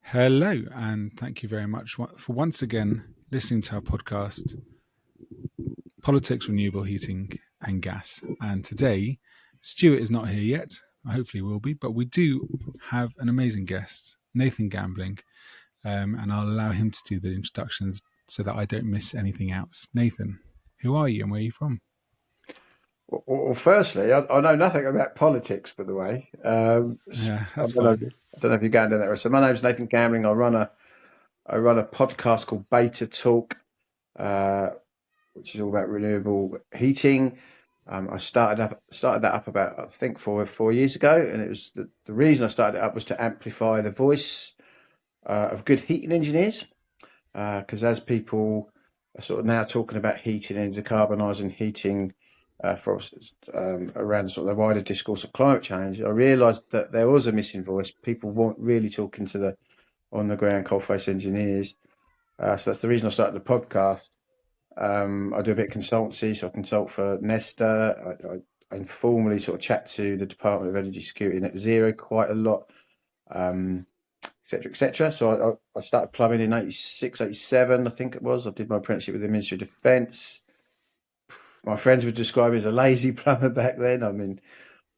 Hello, and thank you very much for once again listening to our podcast, Politics, Renewable Heating and Gas. And today, Stuart is not here yet. Hopefully will be, but we do have an amazing guest, Nathan Gambling, and I'll allow him to do the introductions so that I don't miss anything else. Nathan, who are you and where are you from? Well, firstly, I know nothing about politics, by the way. Yeah, that's fine. I don't know if you're going down that road. So my name's Nathan Gambling. I run a podcast called Beta Talk, which is all about renewable heating. I started that up about I think four years ago, and it was the reason I started it up was to amplify the voice of good heating engineers, because as people are sort of now talking about heating and decarbonising heating. For around sort of the wider discourse of climate change, I realised that there was a missing voice. People weren't really talking to the on the ground coalface engineers. So that's the reason I started the podcast. I do a bit of consultancy, so I consult for Nesta. I informally sort of chat to the Department of Energy Security Net Zero quite a lot, et cetera, et cetera. So I started plumbing in 86, 87, I think it was. I did my apprenticeship with the Ministry of Defence. My friends would describe me as a lazy plumber back then. I mean,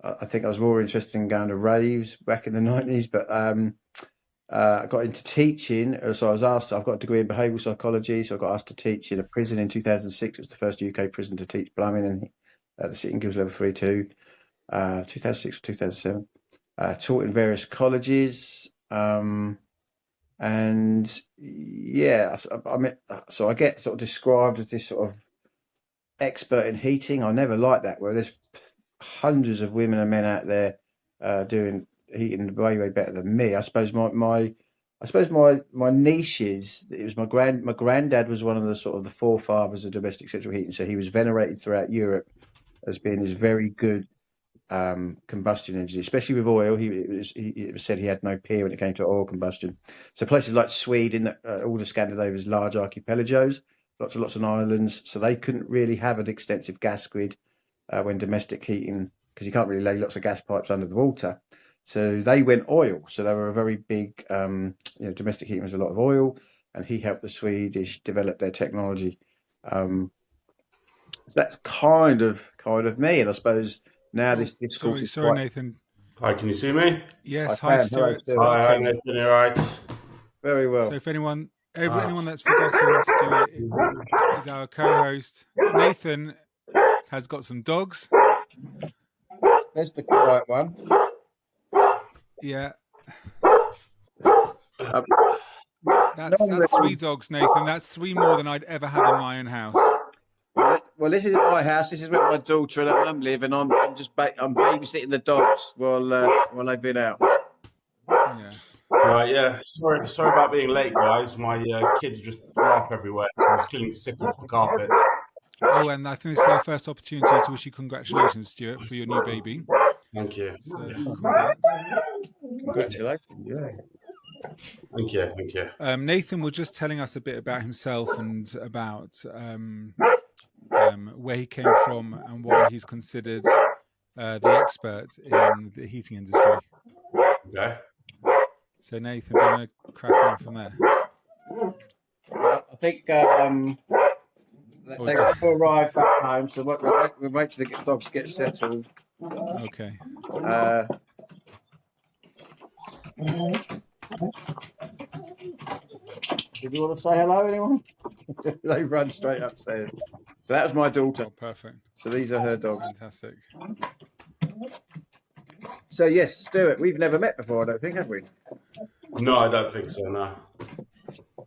I think I was more interested in going to raves back in the 90s, but I got into teaching. So I was asked, I've got a degree in behavioural psychology, so I got asked to teach in a prison in 2006. It was the first UK prison to teach plumbing, and at the Sitting Guilds Level 3-2, 2006 or 2007. Taught in various colleges, and yeah, I mean, so I get sort of described as this sort of expert in heating. I never liked that word. There's hundreds of women and men out there doing heating way better than me. I suppose my niche is it was my granddad was one of the sort of the forefathers of domestic central heating, so he was venerated throughout Europe as being this very good combustion engine, especially with oil. It was said he had no peer when it came to oil combustion. So places like Sweden, all the Scandinavia's large archipelagos, lots of islands, so they couldn't really have an extensive gas grid when domestic heating, because you can't really lay lots of gas pipes under the water. So they went oil. So they were a very big, domestic heating was a lot of oil, and he helped the Swedish develop their technology. So that's kind of me, and I suppose now this discourse is Sorry, Nathan. Hi, can you see me? Yes, I hi, can. Hello, Stuart. Stuart. Hi, Nathan, you all right? Very well. So if anyone that's forgotten, Stuart is our co-host. Nathan has got some dogs. There's the quiet one. Yeah. That's 3 dogs, Nathan. That's 3 more than I'd ever have in my own house. Well, this isn't my house. This is where my daughter and I live, and I'm babysitting the dogs while they've been out. Yeah. Right, yeah. Sorry about being late, guys. My kids just threw up everywhere, so I was cleaning sick off the carpet. Oh, and I think this is our first opportunity to wish you congratulations, Stuart, for your new baby. Thank you. So, congrats. Congratulations. Yeah. Thank you. Nathan was just telling us a bit about himself and about where he came from and why he's considered the expert in the heating industry. Okay. So Nathan, do you want to crack on from there? I think they will arrive back home, so we'll wait till the dogs get settled. Okay. Did you want to say hello, anyone? They run straight upstairs. So that was my daughter. Oh, perfect. So these are her dogs. Fantastic. So yes, Stuart, we've never met before, I don't think, have we? No, I don't think so, no.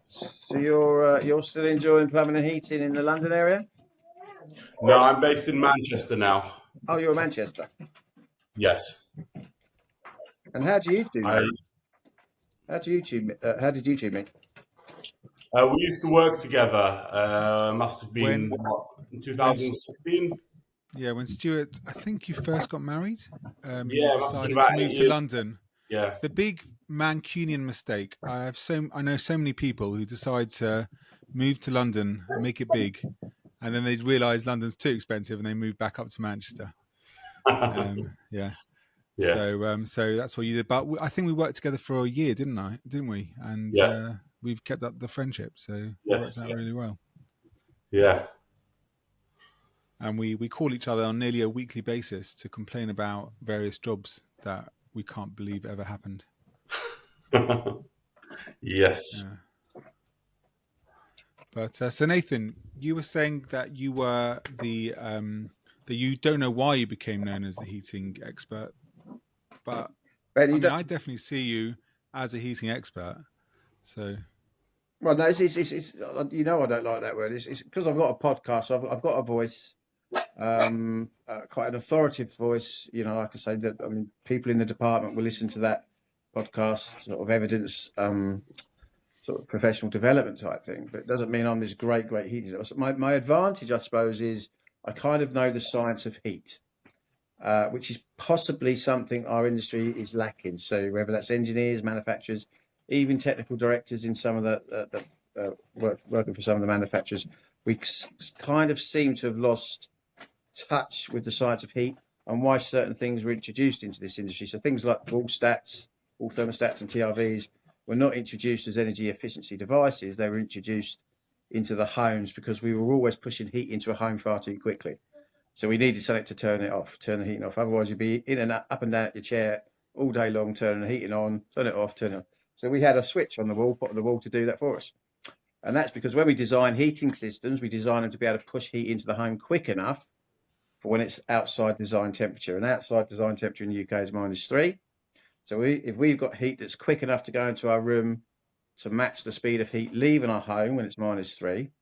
So you're still enjoying plumbing and heating in the London area? No, I'm based in Manchester now. Oh, you're in Manchester? Yes. And how do you two meet? How did you two meet? We used to work together. Must have been in 2016. Yeah, when Stuart, I think you first got married. Yeah, you decided to move to London. Yeah, it's the big Mancunian mistake. I know so many people who decide to move to London and make it big, and then they realise London's too expensive and they move back up to Manchester. Yeah. Yeah. So that's what you did. But I think we worked together for a year, didn't we? And Yeah. we've kept up the friendship, so it worked Yes. out Yes. really well. Yeah. And we call each other on nearly a weekly basis to complain about various jobs that we can't believe ever happened. Yes. Yeah. But so Nathan, you were saying that you were that you don't know why you became known as the heating expert, but Ben, I you mean, don't. I definitely see you as a heating expert. So Well, no, it's you know I don't like that word. It's because I've got a podcast. So I've got a voice, quite an authoritative voice. You know, like I say, that I mean, people in the department will listen to that podcast, sort of evidence, sort of professional development type thing. But it doesn't mean I'm this great heater. My advantage, I suppose, is I kind of know the science of heat. Which is possibly something our industry is lacking. So whether that's engineers, manufacturers, even technical directors in some of the working for some of the manufacturers, we kind of seem to have lost touch with the science of heat and why certain things were introduced into this industry. So things like wall thermostats and TRVs were not introduced as energy efficiency devices. They were introduced into the homes because we were always pushing heat into a home far too quickly. So we needed something to turn the heating off. Otherwise, you'd be in and up and down your chair all day long, turning the heating on, turn it off, turn it on. So we had a switch on the wall, put on the wall to do that for us. And that's because when we design heating systems, we design them to be able to push heat into the home quick enough for when it's outside design temperature. And outside design temperature in the UK is -3. So if we've got heat that's quick enough to go into our room to match the speed of heat leaving our home when it's -3,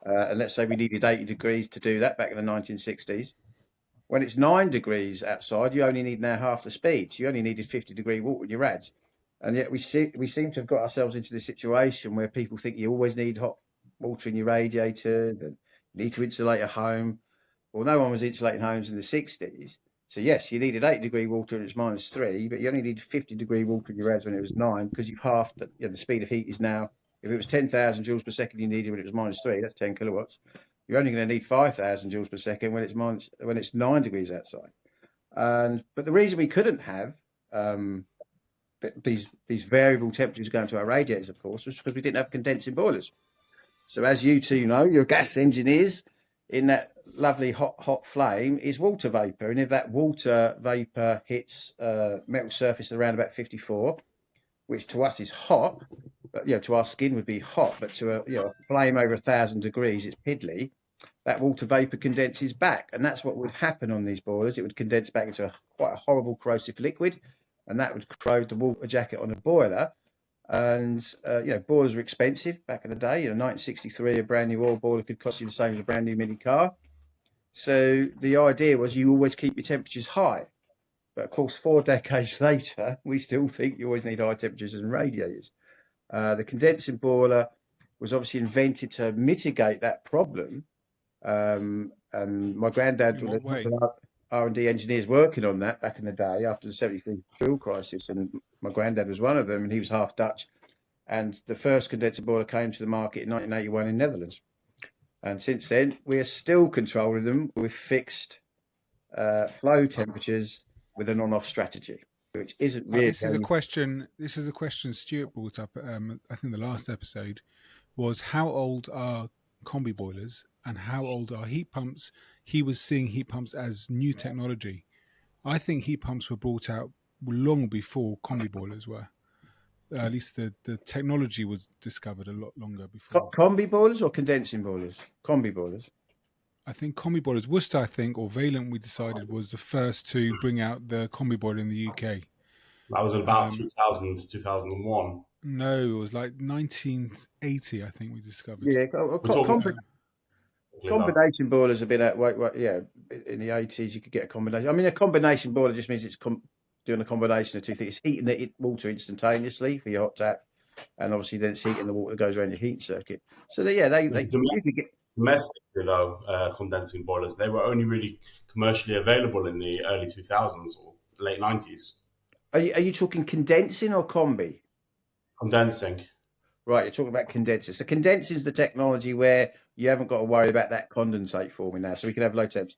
and let's say we needed 80 degrees to do that back in the 1960s. When it's 9 degrees outside, you only need now half the speed. So you only needed 50-degree water in your rads. And yet we seem to have got ourselves into this situation where people think you always need hot water in your radiator and you need to insulate a home. Well, no one was insulating homes in the 60s. So yes, you needed 80-degree water and it's -3, but you only need 50-degree water in your rads when it was 9 because you've halved the speed of heat is now. If it was 10,000 joules per second you needed when it was -3, that's 10 kilowatts. You're only going to need 5,000 joules per second when it's 9 degrees outside. But the reason we couldn't have these variable temperatures going to our radiators, of course, was because we didn't have condensing boilers. So as you two know, you're gas engineers, in that lovely hot flame is water vapor, and if that water vapor hits metal surface around about 54, which to us is hot, but to our skin would be hot, but to a flame over 1,000 degrees, it's piddly. That water vapor condenses back, and that's what would happen on these boilers. It would condense back into quite a horrible corrosive liquid, and that would corrode the water jacket on a boiler. And boilers were expensive back in the day. 1963, a brand new oil boiler could cost you the same as a brand new mini car. So the idea was you always keep your temperatures high. But of course, 4 decades later, we still think you always need high temperatures in radiators. The condensing boiler was obviously invented to mitigate that problem. And my granddad was an R&D engineers working on that back in the day after the 73 fuel crisis. And my granddad was one of them, and he was half Dutch. And the first condenser boiler came to the market in 1981 in Netherlands. And since then, we are still controlling them with fixed flow temperatures with an on-off strategy, which isn't really. This is a question. This is a question Stuart brought up. I think the last episode was how old are combi boilers and how old are heat pumps. He was seeing heat pumps as new technology. I think heat pumps were brought out long before combi boilers were. At least the technology was discovered a lot longer before. Combi boilers or condensing boilers? Combi boilers. I think combi boilers, Worcester, I think, or Valent, we decided was the first to bring out the combi boiler in the UK. That was about 2000 to 2001. No, it was like 1980, I think we discovered. Yeah, combination boilers have been out. In the 80s, you could get a combination. I mean, a combination boiler just means it's doing a combination of two things. It's heating the water instantaneously for your hot tap, and obviously then it's heating the water that goes around your heat circuit. So they usually get domestically though, condensing boilers. They were only really commercially available in the early 2000s or late 90s. Are you talking condensing or combi? Condensing. Right, you're talking about condensers. So condensing is the technology where you haven't got to worry about that condensate forming now. So we can have low temps.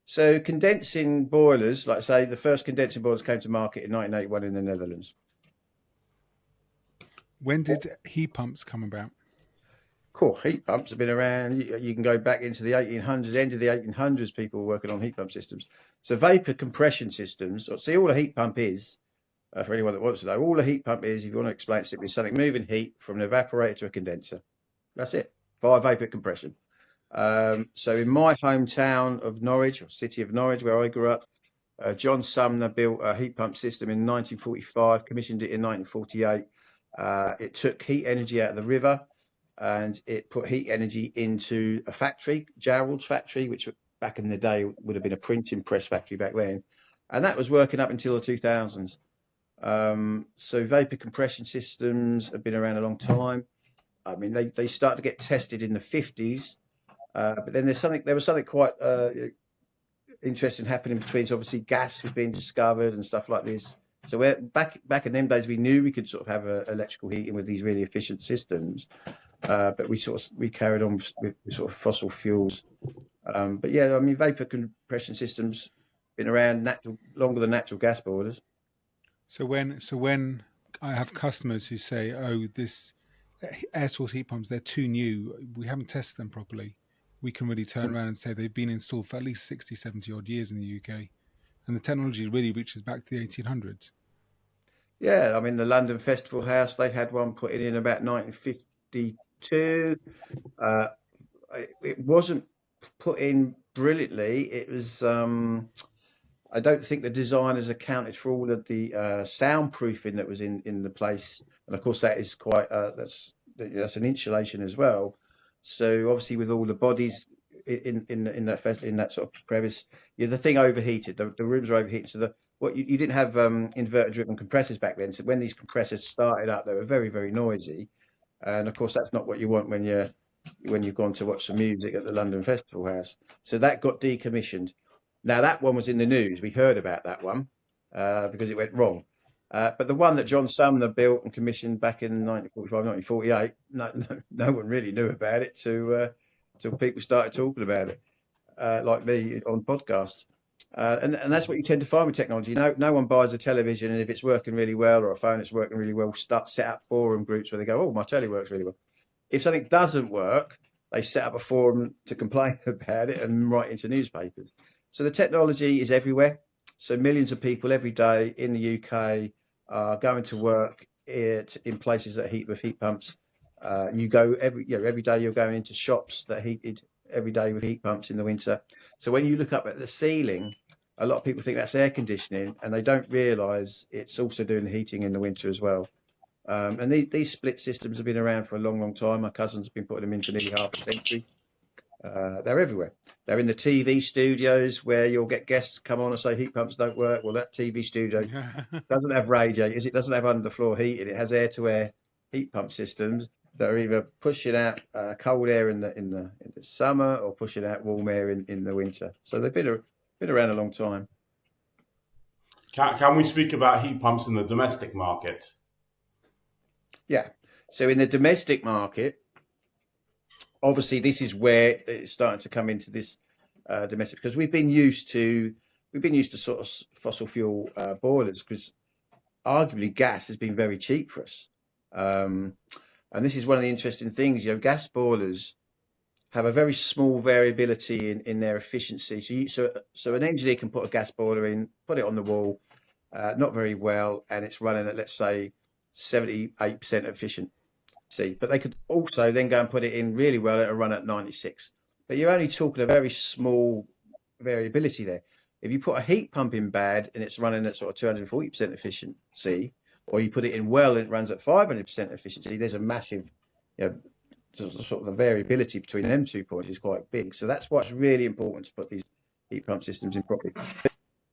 So condensing boilers, like I say, the first condensing boilers came to market in 1981 in the Netherlands. When did heat pumps come about? Cool. Heat pumps have been around. You can go back into the 1800s, end of the 1800s, people were working on heat pump systems. So vapor compression systems, see, all a heat pump is, for anyone that wants to know, all a heat pump is, if you want to explain it simply, something moving heat from an evaporator to a condenser. That's it, via vapor compression. So in my hometown of Norwich, or city of Norwich, where I grew up, John Sumner built a heat pump system in 1945, commissioned it in 1948. It took heat energy out of the river and it put heat energy into a factory, Gerald's factory, which back in the day would have been a printing press factory back then. And that was working up until the 2000s. So vapor compression systems have been around a long time. I mean, they started to get tested in the 50s. But then there was something quite interesting happening between. So obviously, gas was being discovered and stuff like this. So we're back in them days, we knew we could sort of have electrical heating with these really efficient systems, but we carried on with sort of fossil fuels. But yeah, I mean, vapor compression systems been around longer than natural gas boilers. So when I have customers who say, "Oh, this air source heat pumps, they're too new. We haven't tested them properly," we can really turn around and say they've been installed for at least 60, 70 odd years in the UK. And the technology really reaches back to the 1800s. Yeah, I mean, the London Festival House, they had one put in about 1952. It wasn't put in brilliantly. It was, I don't think the designers accounted for all of the soundproofing that was in the place. And of course, that is quite, that's an insulation as well. So obviously, with all the bodies in that sort of crevice, the thing overheated. The rooms were overheated. So you didn't have inverter-driven compressors back then. So when these compressors started up, they were very, very noisy. And of course, that's not what you want when you've gone to watch some music at the London Festival House. So that got decommissioned. Now that one was in the news. We heard about that one because it went wrong. But the one that John Sumner built and commissioned back in 1945, 1948, no one really knew about it till people started talking about it, like me on podcasts. And that's what you tend to find with technology. No one buys a television, and if it's working really well, or a phone that's working really well, set up forum groups where they go, "Oh, my telly works really well." If something doesn't work, they set up a forum to complain about it and write into newspapers. So the technology is everywhere. So millions of people every day in the UK are going to work in places that heat with heat pumps. You go every day you're going into shops that are heated every day with heat pumps in the winter. So when you look up at the ceiling, a lot of people think that's air conditioning, and they don't realise it's also doing the heating in the winter as well. And these split systems have been around for a long, long time. My cousins have been putting them in for nearly half a century. They're everywhere. They're in the TV studios where you'll get guests come on and say heat pumps don't work. Well, that TV studio doesn't have radiators. It doesn't have underfloor heating. It has air-to-air heat pump systems that are either pushing out cold air in the summer or pushing out warm air in the winter. So they've been around a long time. Can we speak about heat pumps in the domestic market? Yeah. So in the domestic market, obviously this is where it's starting to come into this domestic, because we've been used to sort of fossil fuel boilers, because arguably gas has been very cheap for us. And this is one of the interesting things, gas boilers have a very small variability in their efficiency. So an engineer can put a gas boiler in, put it on the wall, not very well, and it's running at, let's say, 78% efficiency. But they could also then go and put it in really well, it'll run at 96. But you're only talking a very small variability there. If you put a heat pump in bad and it's running at sort of 240% efficiency, or you put it in well and it runs at 500% efficiency, there's a massive, sort of the variability between them 2 points is quite big. So that's why it's really important to put these heat pump systems in properly.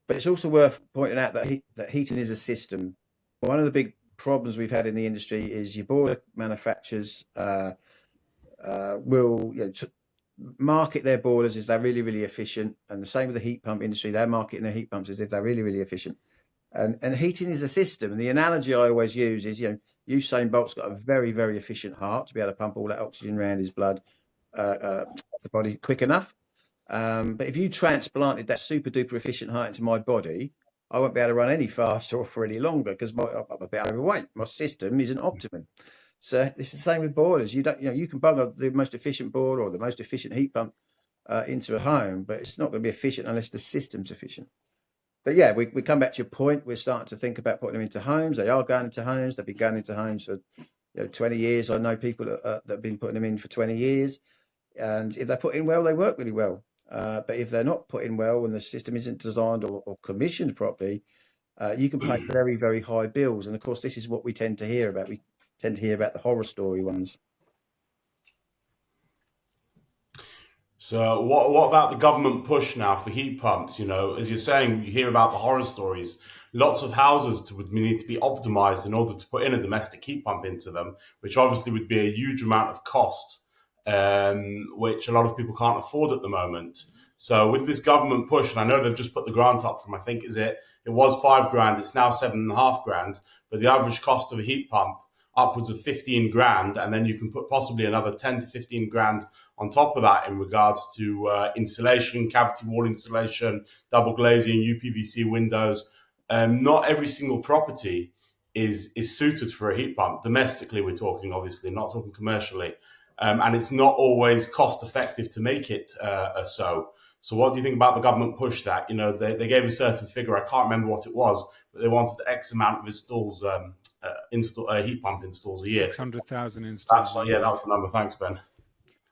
But it's also worth pointing out that heating is a system. One of the big problems we've had in the industry is your boiler manufacturers will market their boilers as they're really, really efficient. And the same with the heat pump industry, they're marketing their heat pumps as if they're really, really efficient. And heating is a system. And the analogy I always use is, Usain Bolt's got a very, very efficient heart to be able to pump all that oxygen around his blood, the body quick enough. But if you transplanted that super duper efficient heart into my body, I won't be able to run any faster or for any longer because I'm a bit overweight. My system isn't optimum. So it's the same with boilers. You can bung the most efficient boiler or the most efficient heat pump into a home, but it's not going to be efficient unless the system's efficient. But yeah, we come back to your point. We're starting to think about putting them into homes. They are going into homes. They've been going into homes for 20 years. I know people that have been putting them in for 20 years. And if they're put in well, they work really well. But if they're not put in well and the system isn't designed or commissioned properly, you can pay very, very high bills. And of course, this is what we tend to hear about. We tend to hear about the horror story ones. So what about the government push now for heat pumps? As you're saying, you hear about the horror stories. Lots of houses would need to be optimized in order to put in a domestic heat pump into them, which obviously would be a huge amount of cost, which a lot of people can't afford at the moment. So with this government push, and I know they've just put the grant up from, I think, it was £5,000, it's now £7,500, but the average cost of a heat pump upwards of 15 grand, and then you can put possibly another 10 to 15 grand on top of that in regards to insulation, cavity wall insulation, double glazing, UPVC windows. Not every single property is suited for a heat pump. Domestically, we're talking, obviously, not talking commercially. And it's not always cost effective to make it so. So what do you think about the government push that? They gave a certain figure, I can't remember what it was, but they wanted X amount of installs, heat pump installs a year. 600,000 installs. That was the number. Thanks, Ben.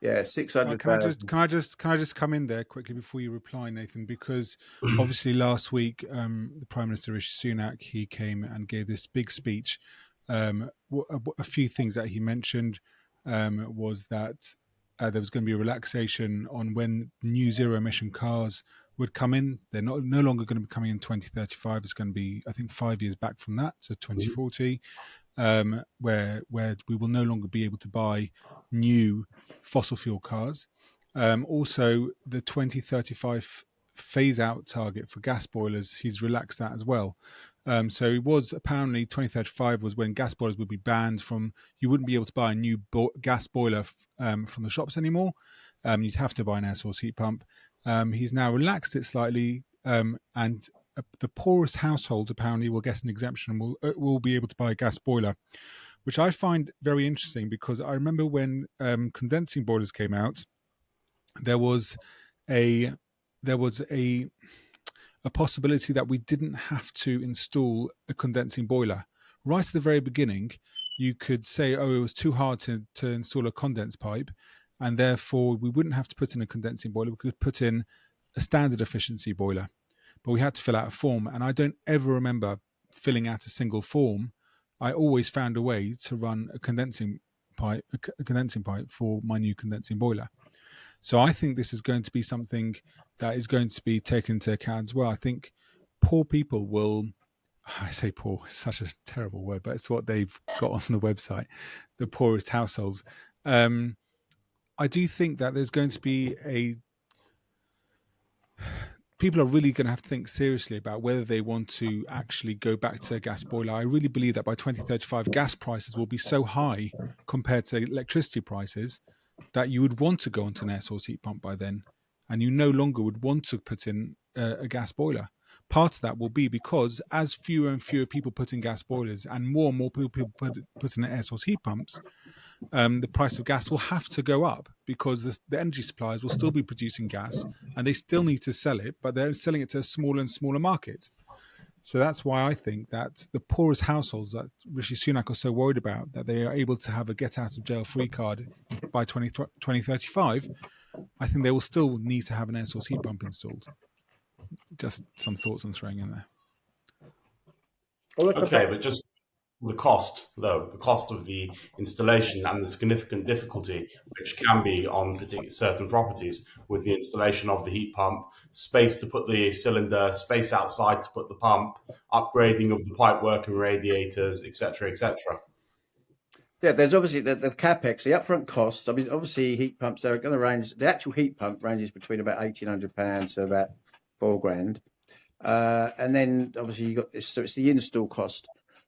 Yeah, 600. Can I just come in there quickly before you reply, Nathan? Because obviously last week the Prime Minister Rishi Sunak, he came and gave this big speech. A few things that he mentioned was that there was going to be a relaxation on when new zero emission cars would come in. They're no longer going to be coming in 2035. It's going to be, I think, 5 years back from that, so 2040, where we will no longer be able to buy new fossil fuel cars. Also, the 2035 phase out target for gas boilers, he's relaxed that as well. So it was apparently 2035 was when gas boilers would be banned from, you wouldn't be able to buy a new gas boiler from the shops anymore. You'd have to buy an air source heat pump. He's now relaxed it slightly, and the poorest households apparently will get an exemption and will be able to buy a gas boiler, which I find very interesting because I remember when condensing boilers came out, there was a possibility that we didn't have to install a condensing boiler. Right at the very beginning, you could say, it was too hard to install a condense pipe, and therefore we wouldn't have to put in a condensing boiler. We could put in a standard efficiency boiler, but we had to fill out a form. And I don't ever remember filling out a single form. I always found a way to run a condensing pipe for my new condensing boiler. So I think this is going to be something that is going to be taken into account as well. I think poor people will, I say poor, such a terrible word, but it's what they've got on the website, the poorest households. I do think that there's going to be people are really going to have to think seriously about whether they want to actually go back to a gas boiler. I really believe that by 2035, gas prices will be so high compared to electricity prices that you would want to go onto an air source heat pump by then, and you no longer would want to put in a gas boiler. Part of that will be because as fewer and fewer people put in gas boilers and more people put in air source heat pumps, the price of gas will have to go up because the energy suppliers will still be producing gas and they still need to sell it, but they're selling it to a smaller and smaller market. So that's why I think that the poorest households that Rishi Sunak are so worried about, that they are able to have a get out of jail free card by 2035, I think they will still need to have an air source heat pump installed. Just some thoughts I'm throwing in there. Okay, but just the cost, though, the cost of the installation and the significant difficulty which can be on certain properties with the installation of the heat pump, space to put the cylinder, space outside to put the pump, upgrading of the pipework and radiators, etc., etc. Yeah, there's obviously the capex, the upfront costs. I mean, obviously heat pumps, they're going to range, the actual heat pump ranges between about £1,800 to about £4,000. And then obviously you got this, so it's the install cost.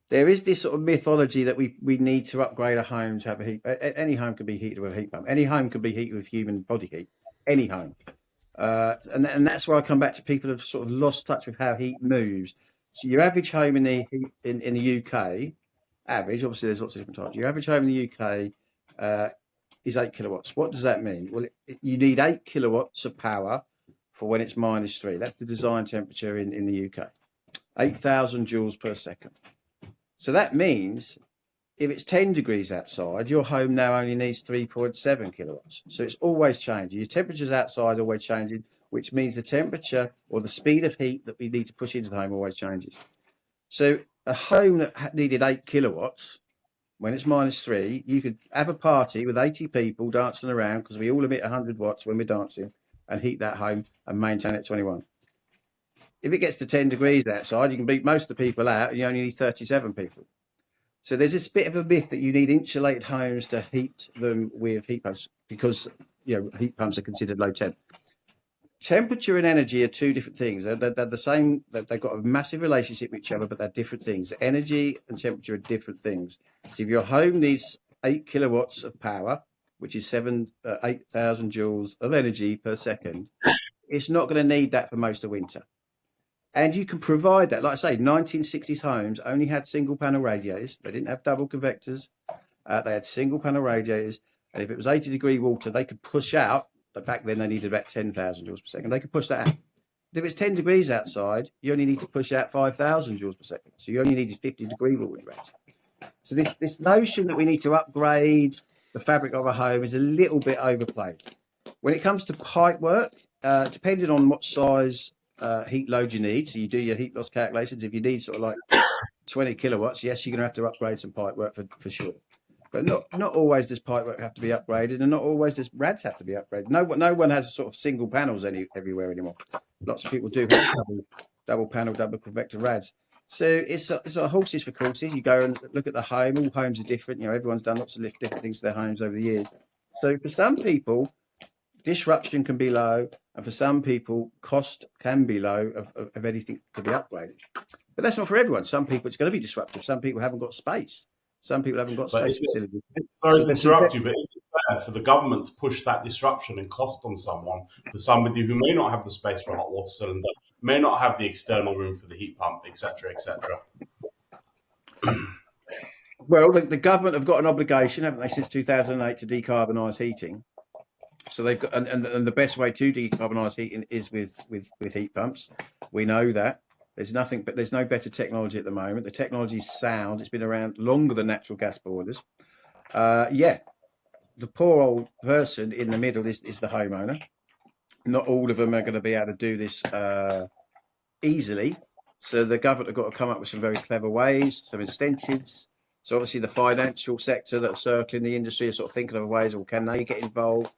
There is this sort of mythology that we need to upgrade a home to have a heat. Any home can be heated with a heat pump. Any home can be heated with human body heat. Any home. And that's where I come back to people have sort of lost touch with how heat moves. So your average home in the UK, average, obviously there's lots of different types. Your average home in the UK is 8 kilowatts. What does that mean? Well, you need 8 kilowatts of power for when it's -3. That's the design temperature in the UK. 8,000 joules per second. So that means if it's 10 degrees outside, your home now only needs 3.7 kilowatts. So it's always changing. Your temperature's outside always changing, which means the temperature or the speed of heat that we need to push into the home always changes. So a home that needed 8 kilowatts, when it's -3, you could have a party with 80 people dancing around because we all emit 100 watts when we're dancing and heat that home and maintain it at 21. If it gets to 10 degrees outside, you can beat most of the people out and you only need 37 people. So there's this bit of a myth that you need insulated homes to heat them with heat pumps because heat pumps are considered low temp. Temperature and energy are two different things. They're the same. They've got a massive relationship with each other, but they're different things. Energy and temperature are different things. So if your home needs 8 kilowatts of power, which is 8,000 joules of energy per second, it's not going to need that for most of winter. And you can provide that. Like I say, 1960s homes only had single panel radiators. They didn't have double convectors. They had single panel radiators. And if it was 80-degree water, they could push out. But back then, they needed about 10,000 joules per second. They could push that out. If it's 10 degrees outside, you only need to push out 5,000 joules per second. So you only needed 50-degree water rates. So this notion that we need to upgrade the fabric of a home is a little bit overplayed. When it comes to pipe work, depending on what size heat load you need, so you do your heat loss calculations. If you need sort of like 20 kilowatts, yes, you're going to have to upgrade some pipe work for sure. But not always does pipe work have to be upgraded, and not always does rads have to be upgraded. No one has sort of single panels everywhere anymore. Lots of people do have double panel, double convector rads. So it's a horses for courses. You go and look at the home. All homes are different. Everyone's done lots of different things to their homes over the years. So for some people, disruption can be low, and for some people, cost can be low of anything to be upgraded. But that's not for everyone. Some people, it's going to be disruptive. Some people haven't got space. Some people haven't got space. Sorry to interrupt you, but is it fair for the government to push that disruption and cost on someone, for somebody who may not have the space for a hot water cylinder, may not have the external room for the heat pump, etc., etc.? Well, the government have got an obligation, haven't they, since 2008 to decarbonise heating. So they've got, and the best way to decarbonise heating is with heat pumps. We know that. There's no better technology at the moment. The technology's sound. It's been around longer than natural gas boilers. The poor old person in the middle is the homeowner. Not all of them are going to be able to do this easily. So the government have got to come up with some very clever ways, some incentives. So obviously the financial sector that are circling the industry are sort of thinking of ways, well, can they get involved?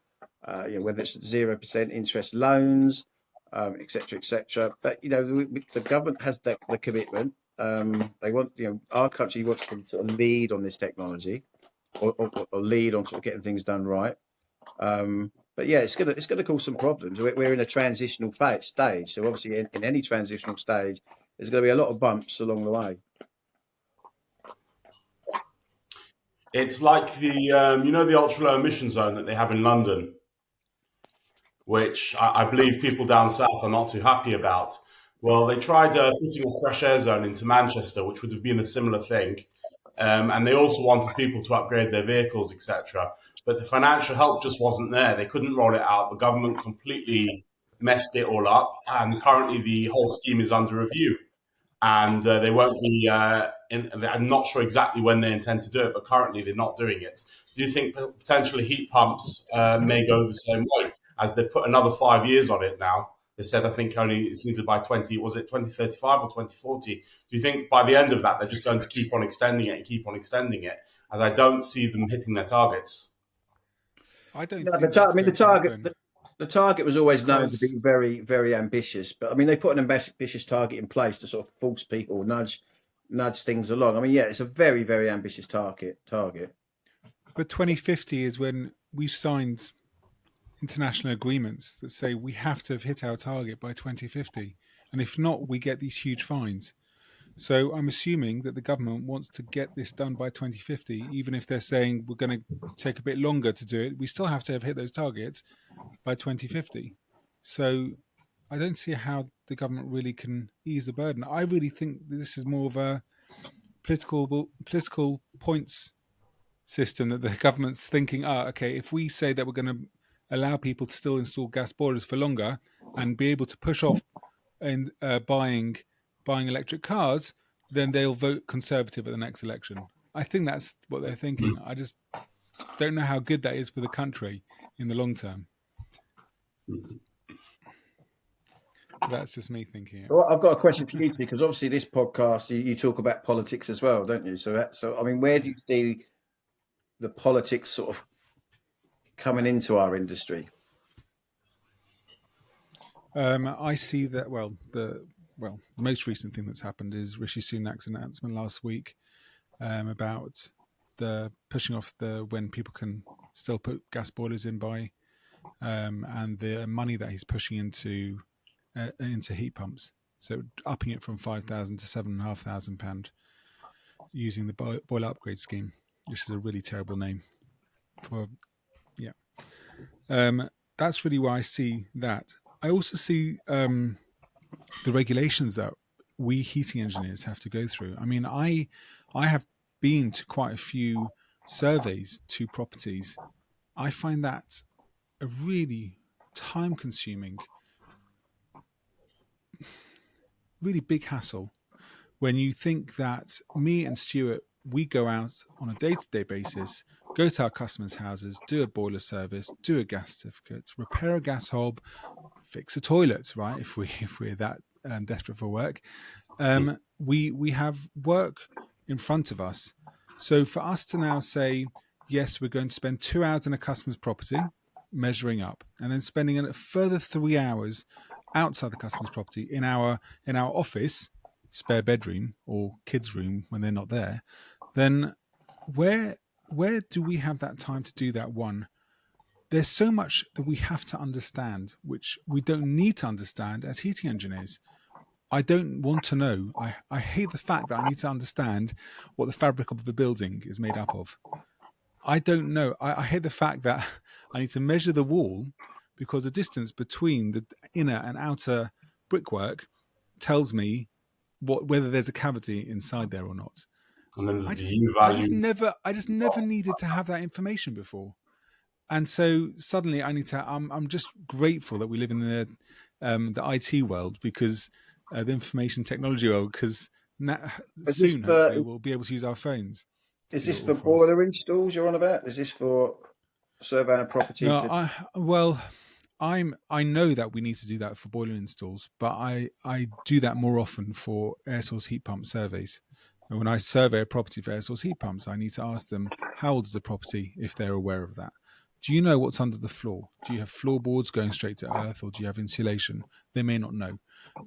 Whether it's 0% interest loans, etc., etc. But the government has the commitment. They want, our country wants to sort of lead on this technology, or lead on sort of getting things done right. But yeah, it's gonna cause some problems. We're in a transitional stage, so obviously in any transitional stage, there's going to be a lot of bumps along the way. It's like the the ultra low emission zone that they have in London, which I believe people down south are not too happy about. Well, they tried putting a fresh air zone into Manchester, which would have been a similar thing. And they also wanted people to upgrade their vehicles, etc. But the financial help just wasn't there. They couldn't roll it out. The government completely messed it all up. And currently the whole scheme is under review. And they won't be, I'm not sure exactly when they intend to do it, but currently they're not doing it. Do you think potentially heat pumps may go the same way, as they've put another 5 years on it now? They said, I think only it's needed by 2035 or 2040? Do you think by the end of that, they're just going to keep on extending it and keep on extending it, as I don't see them hitting their targets? I don't No, think the target was always known to be very, very ambitious. But I mean, they put an ambitious target in place to sort of force people, nudge things along. I mean, yeah, it's a very, very ambitious target. But 2050 is when we signed international agreements that say we have to have hit our target by 2050, and if not, we get these huge fines. So I'm assuming that the government wants to get this done by 2050, even if they're saying we're going to take a bit longer to do it. We still have to have hit those targets by 2050. So I don't see how the government really can ease the burden. I really think this is more of a political points system that the government's thinking, okay, if we say that we're going to allow people to still install gas boilers for longer and be able to push off in buying electric cars, then they'll vote Conservative at the next election. I think that's what they're thinking. I just don't know how good that is for the country in the long term. That's just me thinking it. Well, I've got a question for you, because obviously this podcast, you talk about politics as well, don't you? So I mean, where do you see the politics sort of coming into our industry? I see that. The most recent thing that's happened is Rishi Sunak's announcement last week about the pushing off when people can still put gas boilers in by, and the money that he's pushing into heat pumps. So upping it from £5,000 to £7,500 using the boiler upgrade scheme, which is a really terrible name for. That's really why I see that. I also see the regulations that we heating engineers have to go through. I mean, I have been to quite a few surveys to properties. I find that a really time-consuming, really big hassle when you think that me and Stuart, we go out on a day-to-day basis, go to our customers' houses, do a boiler service, do a gas certificate, repair a gas hob, fix a toilet, right? If we're that desperate for work, we have work in front of us. So for us to now say, yes, we're going to spend 2 hours in a customer's property, measuring up, and then spending a further 3 hours outside the customer's property in our office, spare bedroom or kids' room when they're not there, then where do we have that time to do that? One, there's so much that we have to understand, which we don't need to understand as heating engineers. I don't want to know. I hate the fact that I need to understand what the fabric of the building is made up of. I don't know. I hate the fact that I need to measure the wall because the distance between the inner and outer brickwork tells me whether there's a cavity inside there or not. And then there's the U value. I just never needed to have that information before. And so suddenly I need to. I'm just grateful that we live in the IT world, because the information technology world, because soon hopefully we'll be able to use our phones. Is this for boiler installs you're on about? Is this for surveying a property? No, I know that we need to do that for boiler installs, but I do that more often for air source heat pump surveys. And when I survey a property for air source heat pumps, I need to ask them, how old is the property, if they're aware of that. Do you know what's under the floor? Do you have floorboards going straight to earth, or do you have insulation? They may not know.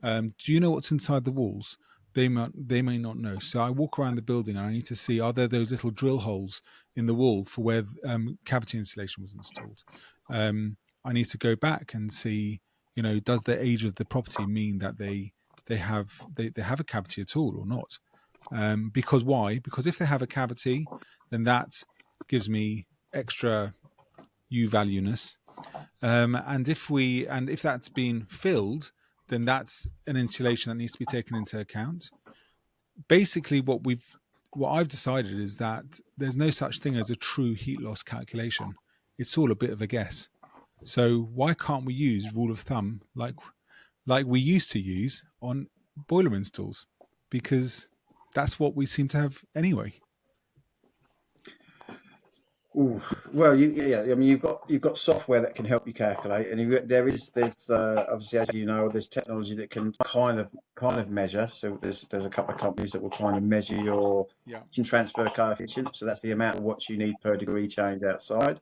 Do you know what's inside the walls? They may not know. So I walk around the building and I need to see, are there those little drill holes in the wall for where cavity insulation was installed? I need to go back and see, does the age of the property mean that they have a cavity at all or not? Because why? Because if they have a cavity, then that gives me extra U valueness, and if that's been filled, then that's an insulation that needs to be taken into account. Basically, what I've decided is that there's no such thing as a true heat loss calculation. It's all a bit of a guess. So why can't we use rule of thumb like we used to use on boiler installs? Because that's what we seem to have anyway. Ooh, well, I mean, you've got software that can help you calculate, and there's obviously, as you know, there's technology that can kind of measure. So there's a couple of companies that will kind of measure your transfer coefficient. So that's the amount of watts you need per degree change outside.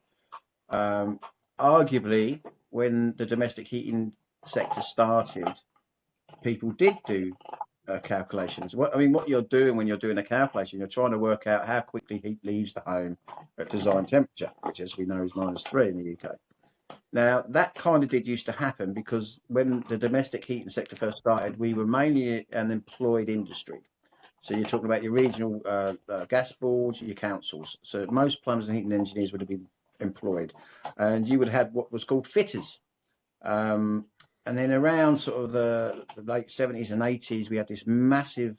Arguably, when the domestic heating sector started, people did do calculations. What you're doing when you're doing a calculation, you're trying to work out how quickly heat leaves the home at design temperature, which, as we know, is -3 in the UK. Now, that kind of did used to happen because when the domestic heating sector first started, we were mainly an employed industry. So you're talking about your regional gas boards, your councils. So most plumbers and heating engineers would have been employed, and you would have what was called fitters. And then around sort of the late 70s and 80s, we had this massive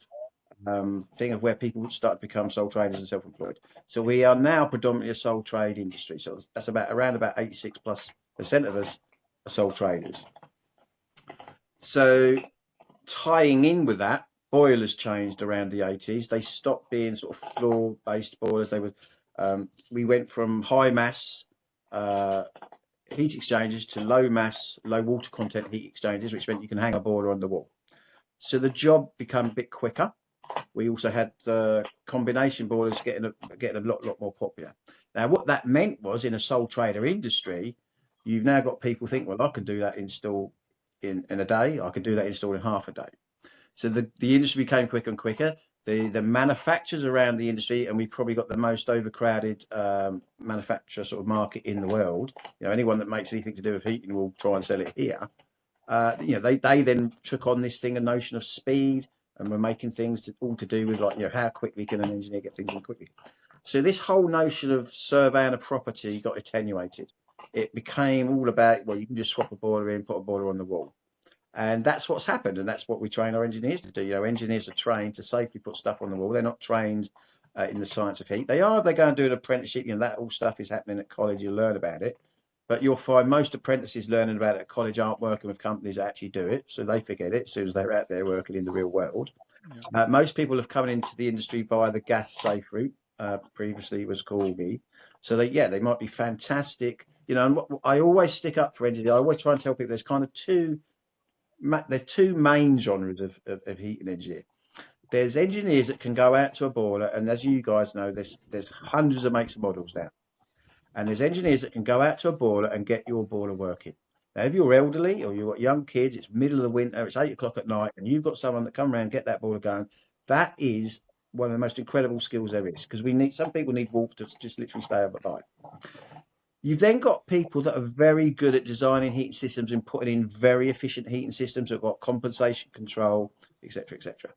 thing of where people would start to become sole traders and self-employed. So we are now predominantly a sole trade industry. So that's around 86+% of us are sole traders. So tying in with that, boilers changed around the 80s. They stopped being sort of floor-based boilers. We went from high mass heat exchangers to low mass, low water content heat exchangers, which meant you can hang a boiler on the wall. So the job became a bit quicker. We also had the combination boilers getting a lot more popular. Now, what that meant was, in a sole trader industry, you've now got people think, well, I can do that install in a day. I can do that install in half a day. So the industry became quicker and quicker. The manufacturers around the industry, and we probably got the most overcrowded manufacturer sort of market in the world. You know, anyone that makes anything to do with heating will try and sell it here. You know, they then took on this thing, a notion of speed, and we're making things all to do with, like, you know, how quickly can an engineer get things done quickly. So this whole notion of surveying a property got attenuated. It became all about, well, you can just swap a boiler in, put a boiler on the wall. And that's what's happened, and that's what we train our engineers to do. You know, engineers are trained to safely put stuff on the wall. They're not trained in the science of heat. They go and do an apprenticeship. You know, that all stuff is happening at college. You learn about it, but you'll find most apprentices learning about it at college aren't working with companies that actually do it, so they forget it as soon as they're out there working in the real world. Yeah. Most people have come into the industry via the gas safe route. Previously it was called E. So they might be fantastic. You know, and I always stick up for engineers. I always try and tell people there's kind of two main genres of heating engineer. There's engineers that can go out to a boiler, and as you guys know, there's hundreds of makes and models now. And there's engineers that can go out to a boiler and get your boiler working. Now, if you're elderly or you've got young kids, it's middle of the winter, it's 8 o'clock at night, and you've got someone that come around and get that boiler going, that is one of the most incredible skills there is, because some people need warmth to just literally stay up at night. You've then got people that are very good at designing heating systems and putting in very efficient heating systems that have got compensation control, etc., etc.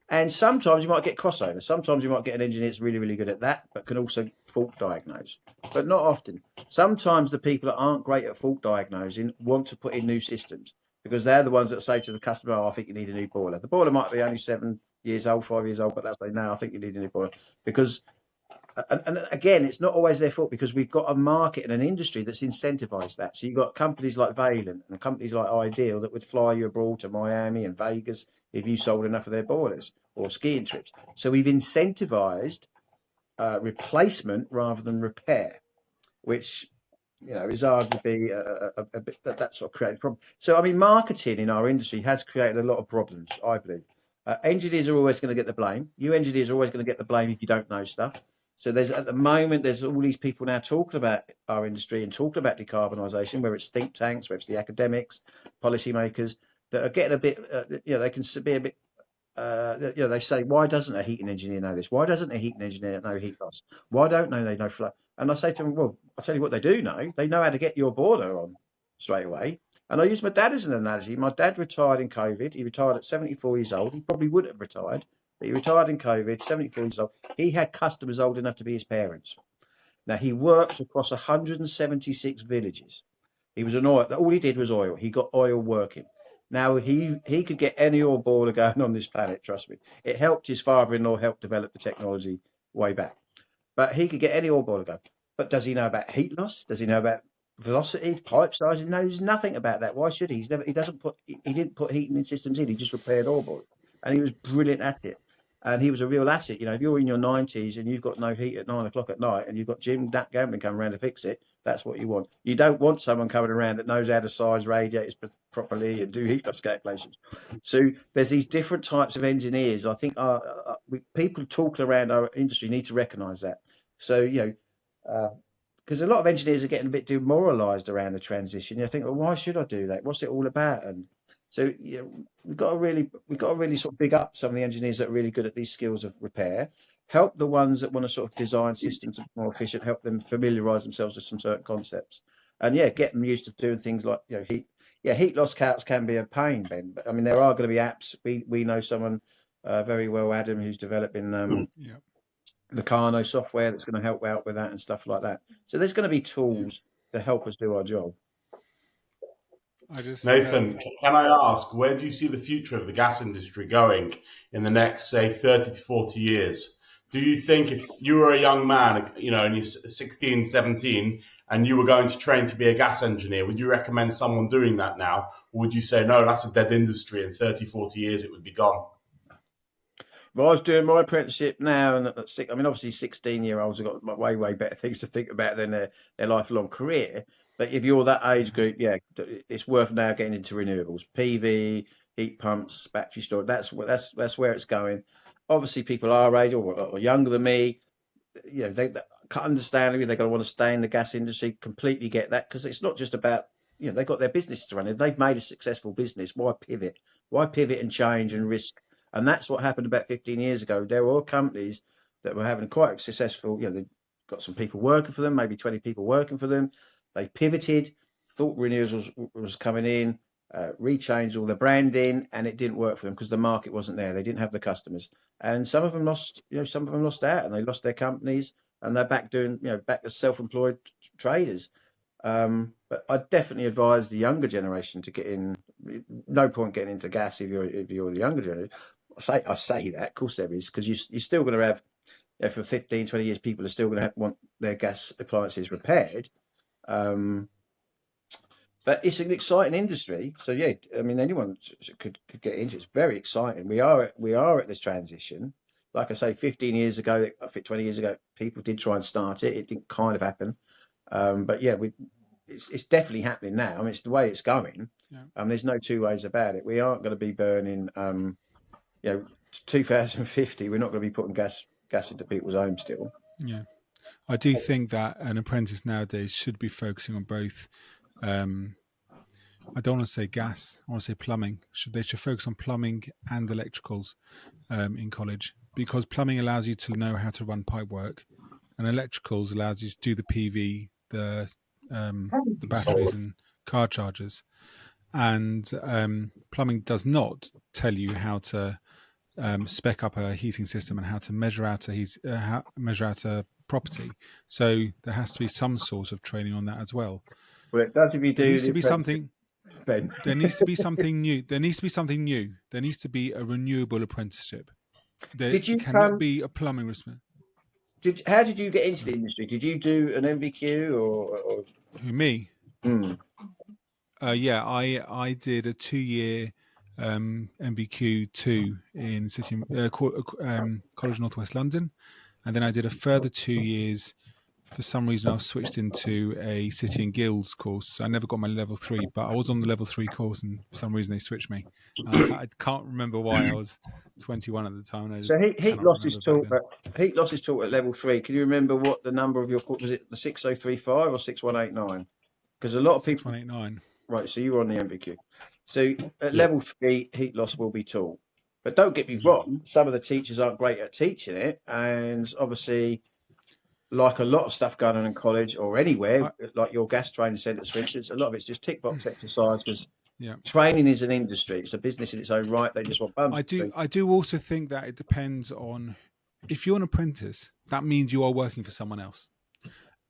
And sometimes you might get crossover. Sometimes you might get an engineer that's really, really good at that, but can also fault diagnose. But not often. Sometimes the people that aren't great at fault diagnosing want to put in new systems, because they're the ones that say to the customer, oh, I think you need a new boiler. The boiler might be only 7 years old, 5 years old, but they'll say, no, I think you need a new boiler. Because and again, it's not always their fault, because we've got a market and an industry that's incentivized that. So you've got companies like Valent and companies like Ideal that would fly you abroad to Miami and Vegas if you sold enough of their boilers, or skiing trips. So we've incentivized replacement rather than repair, which, you know, is arguably a bit that's what created a problem. So, I mean, marketing in our industry has created a lot of problems, I believe. Engineers are always going to get the blame. You engineers are always going to get the blame if you don't know stuff. So at the moment, there's all these people now talking about our industry and talking about decarbonisation, whether it's think tanks, whether it's the academics, policymakers, that are getting a bit, you know, they can be a bit, you know, they say, why doesn't a heating engineer know this? Why doesn't a heating engineer know heat loss? Why don't they know flow? And I say to them, well, I'll tell you what they do know. They know how to get your boiler on straight away. And I use my dad as an analogy. My dad retired in COVID. He retired at 74 years old. He probably would have retired, but he retired in COVID, 74 years old. He had customers old enough to be his parents. Now, he worked across 176 villages. He was an oil. All he did was oil. He got oil working. Now, he could get any oil boiler going on this planet, trust me. It helped his father-in-law help develop the technology way back. But he could get any oil boiler going. But does he know about heat loss? Does he know about velocity, pipe size? He knows nothing about that. Why should he? He didn't put heating in systems in. He just repaired oil boilers. And he was brilliant at it. And he was a real asset. You know, if you're in your 90s and you've got no heat at 9 o'clock at night and you've got Jim Gambling coming around to fix it, that's what you want. You don't want someone coming around that knows how to size radiators properly and do heat loss calculations. So there's these different types of engineers. I think people talking around our industry need to recognise that. So, you know, because a lot of engineers are getting a bit demoralised around the transition. You think, well, why should I do that? What's it all about? And so, you know, we've got to really sort of big up some of the engineers that are really good at these skills of repair. Help the ones that want to sort of design systems more efficient. Help them familiarise themselves with some certain concepts, and get them used to doing things like, you know, heat. Yeah, heat loss calcs can be a pain, Ben. But I mean, there are going to be apps. We know someone very well, Adam, who's developing the Carno software that's going to help out with that and stuff like that. So there's going to be tools to help us do our job. I just Nathan, can I ask, where do you see the future of the gas industry going in the next, say, 30 to 40 years? Do you think if you were a young man, in your 16, 17, and you were going to train to be a gas engineer, would you recommend someone doing that now? Or would you say, no, that's a dead industry, in 30, 40 years it would be gone? Well, I was doing my apprenticeship now, and I mean, obviously, 16-year-olds have got way, way better things to think about than their lifelong career. But if you're that age group, yeah, it's worth now getting into renewables, PV, heat pumps, battery storage. That's where it's going. Obviously, people our age or younger than me, they understandably they're going to want to stay in the gas industry. Completely get that, because it's not just about they've got their business to run. If they've made a successful business, why pivot? Why pivot and change and risk? And that's what happened about 15 years ago. There were companies that were having quite successful. They've got some people working for them, maybe 20 people working for them. They pivoted, thought renewables was coming in, rechanged all the branding, and it didn't work for them because the market wasn't there. They didn't have the customers, and some of them lost. Some of them lost out, and they lost their companies, and they're back doing, back as self-employed traders. But I definitely advise the younger generation to get in. No point getting into gas if you're the younger generation. I say that, of course there is, because you're still going to have, for 15, 20 years, people are still going to want their gas appliances repaired. But it's an exciting industry. So yeah, I mean, anyone could get into it. It's very exciting. We are at this transition. Like I say, 15 years ago, I think 20 years ago, people did try and start it. It didn't kind of happen. But yeah, it's definitely happening now. I mean, it's the way it's going. Yeah. There's no two ways about it. We aren't going to be burning, 2050. We're not going to be putting gas into people's homes still. Yeah. I do think that an apprentice nowadays should be focusing on both. I don't want to say gas. I want to say plumbing. They should focus on plumbing and electricals in college, because plumbing allows you to know how to run pipe work, and electricals allows you to do the PV, the batteries and car chargers. And plumbing does not tell you how to spec up a heating system and how to measure out a property. So there has to be some sort of training on that as well. Well, it does if you do. There needs to be something. Ben. There needs to be something new. There needs to be something new. There needs to be a renewable apprenticeship. There cannot be a plumbing riskman. How did you get into the industry? Did you do an MVQ or... Who, me? Mm. Yeah, I did a 2-year MVQ 2 in City College Northwest London, and then I did a further 2 years. For some reason, I was switched into a City and Guilds course. So I never got my level 3, but I was on the level 3 course, and for some reason they switched me. I can't remember why. I was 21 at the time. So heat loss is taught. Heat loss is taught at level 3. Can you remember what the number of your course was? It the 6035 or 6189? Because a lot of people 6189. Right. So you were on the MVQ. So at level 3, heat loss will be taught. But don't get me wrong. Some of the teachers aren't great at teaching it, and obviously, like a lot of stuff going on in college or anywhere, like your gas training centres, for instance, a lot of it's just tick box exercise, because training is an industry. It's a business in its own right. They just want bums. I do also think that it depends on, if you're an apprentice, that means you are working for someone else.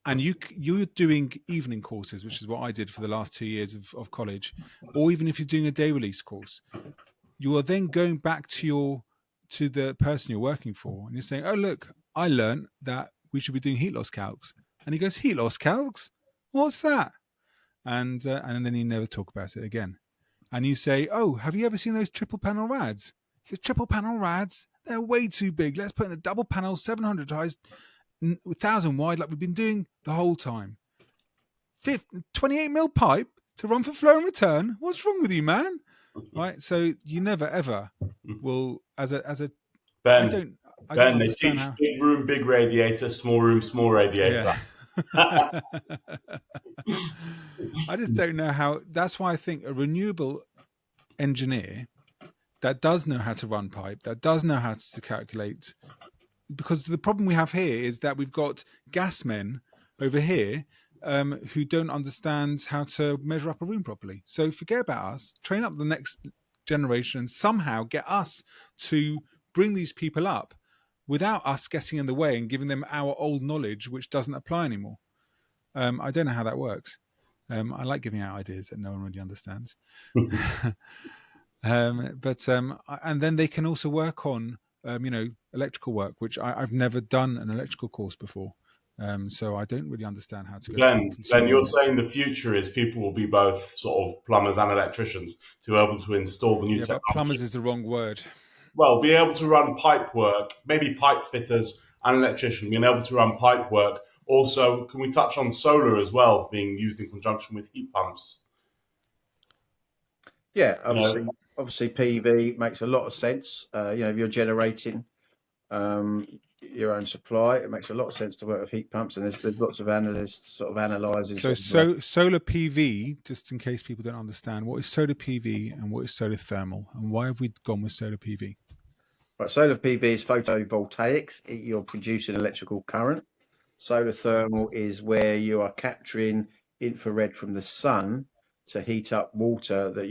And you're doing evening courses, which is what I did for the last 2 years of college, or even if you're doing a day release course, you are then going back to the person you're working for, and you're saying, "Oh, look, I learned that we should be doing heat loss calcs." And he goes, "Heat loss calcs? What's that?" And then you never talk about it again. And you say, "Oh, have you ever seen those triple panel rads?" He goes, "Triple panel rads? They're way too big. Let's put in the double panel, 700 highs, 1,000 wide, like we've been doing the whole time. 28 mil pipe to run for flow and return? What's wrong with you, man?" Right? So you never ever will, as a Ben, they teach big room, big radiator, small room, small radiator. Yeah. I just don't know how. That's why I think a renewable engineer that does know how to run pipe, that does know how to calculate, because the problem we have here is that we've got gas men over here who don't understand how to measure up a room properly. So forget about us. Train up the next generation and somehow get us to bring these people up without us getting in the way and giving them our old knowledge, which doesn't apply anymore. I don't know how that works. I like giving out ideas that no one really understands. And then they can also work on, electrical work, which I've never done an electrical course before. So I don't really understand how to go through Then consumer you're units. saying the future is people will be both sort of plumbers and electricians to be able to install the new Yeah, but plumbers technology. is the wrong word. Well, being able to run pipe work, maybe pipe fitters and electrician, being able to run pipe work. Also, can we touch on solar as well, being used in conjunction with heat pumps? Yeah, You know, obviously PV makes a lot of sense. If you're generating your own supply, it makes a lot of sense to work with heat pumps, and there's lots of analysts sort of analyzes. So solar PV, just in case people don't understand, what is solar PV and what is solar thermal, and why have we gone with solar PV? Right, solar PV is photovoltaics. You're producing electrical current. Solar thermal is where you are capturing infrared from the sun to heat up water that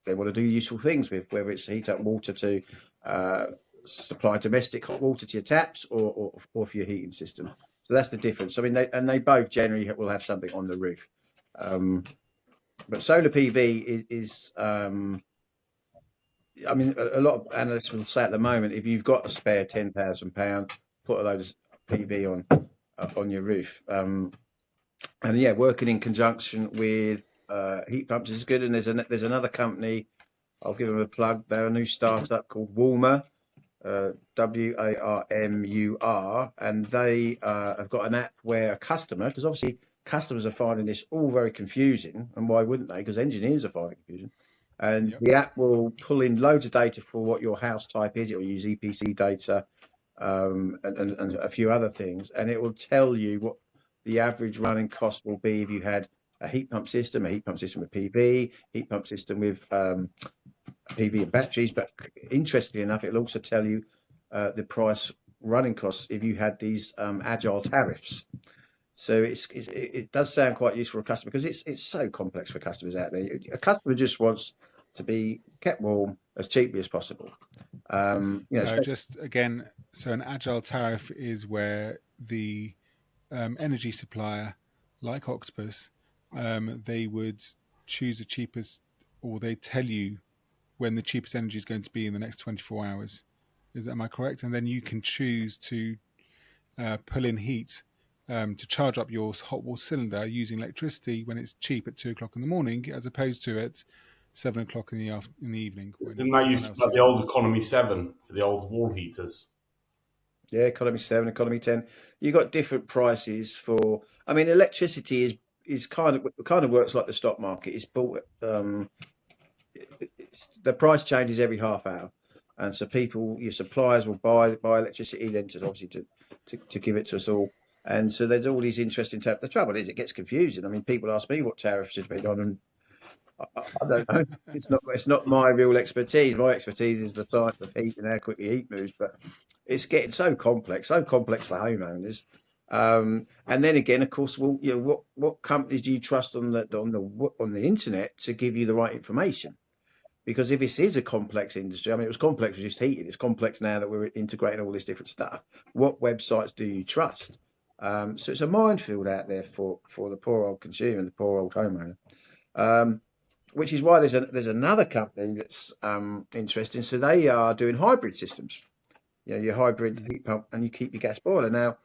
they want to do useful things with, whether it's heat up water to uh, supply domestic hot water to your taps or for your heating system. So that's the difference. I mean, they both generally will have something on the roof. But solar PV I mean, a lot of analysts will say at the moment, if you've got a spare £10,000, put a load of PV on your roof. And yeah, working in conjunction with heat pumps is good. And there's another company, I'll give them a plug. They're a new startup called Warmer, Warmur, and they have got an app where a customer, because obviously customers are finding this all very confusing, and why wouldn't they? Because engineers are finding it confusing. And Yep. the app will pull in loads of data for what your house type is. It will use EPC data and a few other things, and it will tell you what the average running cost will be if you had a heat pump system with PV, heat pump system with PV and batteries. But interestingly enough, it'll also tell you the price running costs if you had these agile tariffs. So it does sound quite useful for a customer because it's so complex for customers out there. A customer just wants to be kept warm as cheaply as possible. Just again, so an agile tariff is where the energy supplier, like Octopus, they would choose the cheapest, or they tell you when the cheapest energy is going to be in the next 24 hours. Am I correct? And then you can choose to pull in heat to charge up your hot water cylinder using electricity when it's cheap at 2 o'clock in the morning, as opposed to at 7 o'clock in the evening when didn't that everyone used to else be like is the running. old Economy 7 for the old wall heaters? Yeah, economy 7, economy 10. You got different prices for. I mean, electricity is kind of works like the stock market. It's bought. The price changes every half hour, and so your suppliers will buy electricity then to obviously to give it to us all. And so there's all these interesting tariffs. The trouble is, it gets confusing. I mean, people ask me what tariff should be on, and I don't know. It's not my real expertise. My expertise is the science of heat and how quickly heat moves. But it's getting so complex for homeowners. And then again, of course, well, what companies do you trust on the internet to give you the right information? Because if this is a complex industry, I mean, it was complex with just heating. It's complex now that we're integrating all this different stuff. What websites do you trust? So it's a minefield out there for the poor old consumer, the poor old homeowner. Which is why there's another company that's interesting. So they are doing hybrid systems. Your hybrid heat pump, and you keep your gas boiler. Now,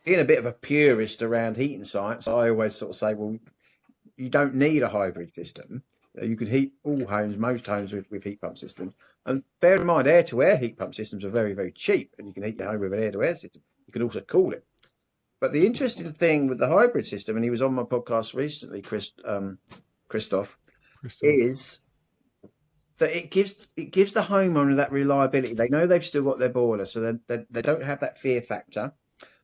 being a bit of a purist around heating science, I always sort of say, well, you don't need a hybrid system. You could heat all homes, most homes with heat pump systems. And bear in mind, air-to-air heat pump systems are very, very cheap, and you can heat your home with an air-to-air system. You can also cool it. But the interesting thing with the hybrid system, and he was on my podcast recently, Christoph, is that it gives the homeowner that reliability. They know they've still got their boiler, so they don't have that fear factor.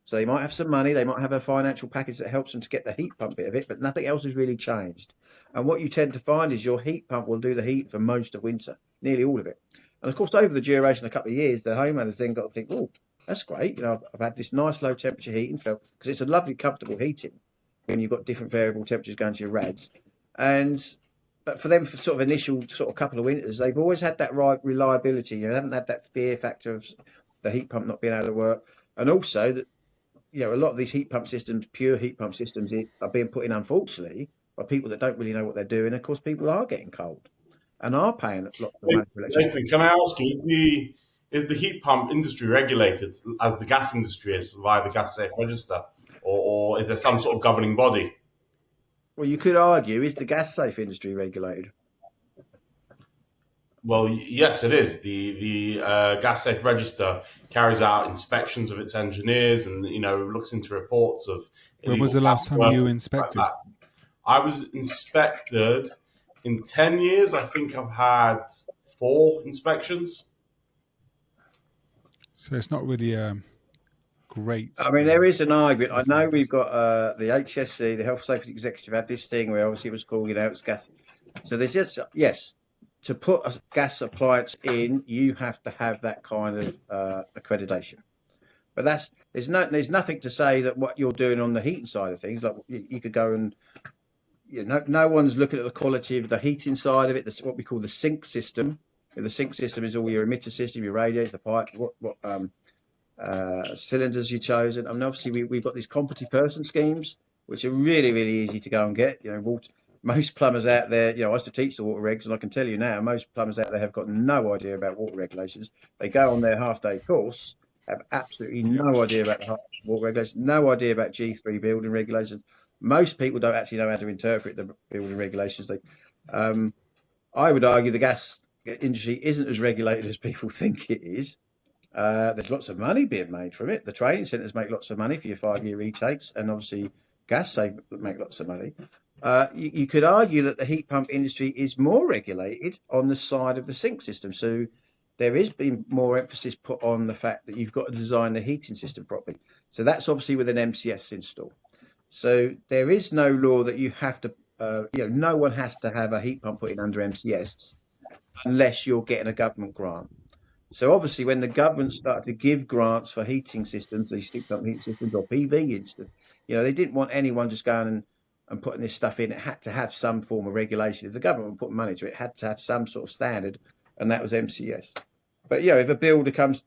So they might have some money, they might have a financial package that helps them to get the heat pump bit of it, but nothing else has really changed. And what you tend to find is your heat pump will do the heat for most of winter, nearly all of it. And of course, over the duration of a couple of years, the homeowners then got to think, oh, that's great. I've had this nice low temperature heating, because it's a lovely, comfortable heating when you've got different variable temperatures going to your rads. But for them, for sort of initial sort of couple of winters, they've always had that right reliability. They haven't had that fear factor of the heat pump not being able to work. And also that, a lot of these heat pump systems, pure heat pump systems, are being put in, unfortunately, by people that don't really know what they're doing. Of course, people are getting cold and are paying lots of money for electricity. Nathan, can I ask you, is the heat pump industry regulated as the gas industry is via the gas safe register, or is there some sort of governing body? Well, you could argue, is the gas safe industry regulated? Well, yes, it is. The gas safe register carries out inspections of its engineers, and looks into reports of When was illegal the last gas time work you and were things like inspected? that. I was inspected in 10 years. I think I've had 4 inspections. So it's not really great. I mean, there is an argument. I know we've got the HSC, the Health Safety Executive, had this thing where obviously it was calling out gas. So there's just, yes, to put a gas appliance in, you have to have that kind of accreditation. But there's nothing to say that what you're doing on the heating side of things, like you could go and no one's looking at the quality of the heating side of it. That's what we call the sink system. The sink system is all your emitter system, your radiators, the pipe, what cylinders you chosen. I mean, obviously we've got these competent person schemes, which are really, really easy to go and get. Most plumbers out there, I used to teach the water regs, and I can tell you now, most plumbers out there have got no idea about water regulations. They go on their half-day course, have absolutely no idea about the water regulations, no idea about G3 building regulations. Most people don't actually know how to interpret the building regulations. I would argue the gas industry isn't as regulated as people think it is. There's lots of money being made from it. The training centres make lots of money for your 5-year retakes, and obviously gas safe make lots of money. You could argue that the heat pump industry is more regulated on the side of the sink system. So there is been more emphasis put on the fact that you've got to design the heating system properly. So that's obviously with an MCS install. So there is no law that you have to, no one has to have a heat pump put in under MCS unless you're getting a government grant. So obviously, when the government started to give grants for heating systems, these heat pump heating systems or PV instance, they didn't want anyone just going and putting this stuff in. It had to have some form of regulation. If the government put money to it, it had to have some sort of standard, and that was MCS. But if a builder comes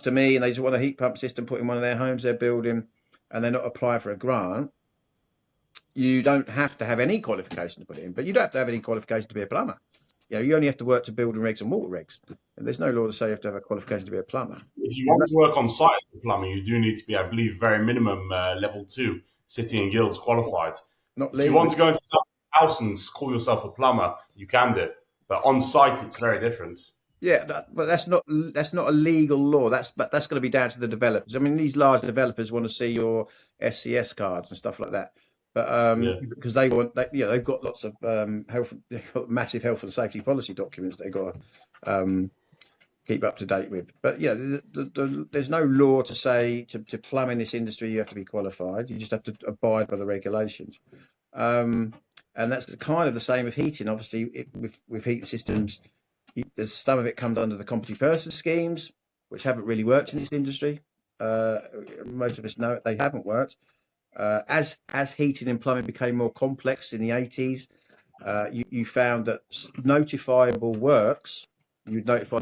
to me and they just want a heat pump system put in one of their homes they're building, and they're not applying for a grant, you don't have to have any qualification to put it in. But you don't have to have any qualification to be a plumber. You only have to work to building regs and water regs. And there's no law to say you have to have a qualification to be a plumber. If you want to work on site as a plumber, you do need to be, I believe, very minimum level 2 City and Guilds qualified. If you want to go into someone's house and call yourself a plumber, you can do it. But on site, it's very different. Yeah, but that's not a legal law. That's going to be down to the developers. I mean, these large developers want to see your SCS cards and stuff like that. But because they've got lots of they've got massive health and safety policy documents they've got to keep up to date with. But there's no law to say to plumb in this industry you have to be qualified. You just have to abide by the regulations. And that's kind of the same with heating. Obviously, with heating systems, there's some of it comes under the competent person schemes, which haven't really worked in this industry. Most of us know they haven't worked. As heating and plumbing became more complex in the 80s, you found that notifiable works, you'd notify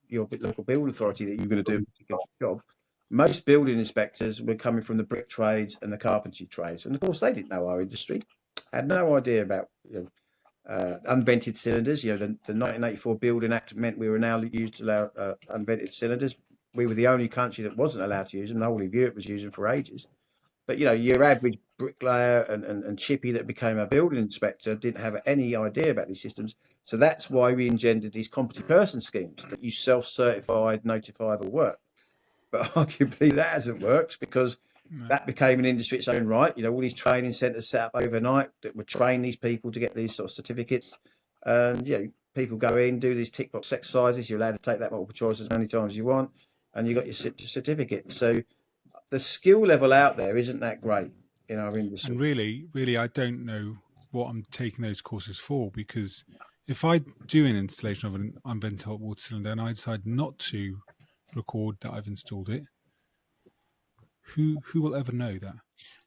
your local building authority that you're going to do a particular job. Most building inspectors were coming from the brick trades and the carpentry trades, and of course they didn't know our industry, had no idea about unvented cylinders. The 1984 Building Act meant we were now used to allow unvented cylinders. We were the only country that wasn't allowed to use them. The whole of Europe was using for ages. But your average bricklayer and chippy that became a building inspector didn't have any idea about these systems. So that's why we engendered these competent person schemes that you self-certified, notifiable work. But arguably that hasn't worked because that became an industry its own right. All these training centres set up overnight that would train these people to get these sort of certificates. And people go in, do these tick box exercises. You're allowed to take that multiple choice as many times as you want, and you got your certificate. So the skill level out there isn't that great in our industry. And really, I don't know what I'm taking those courses for, because if I do an installation of an unvented hot water cylinder and I decide not to record that I've installed it, who will ever know that?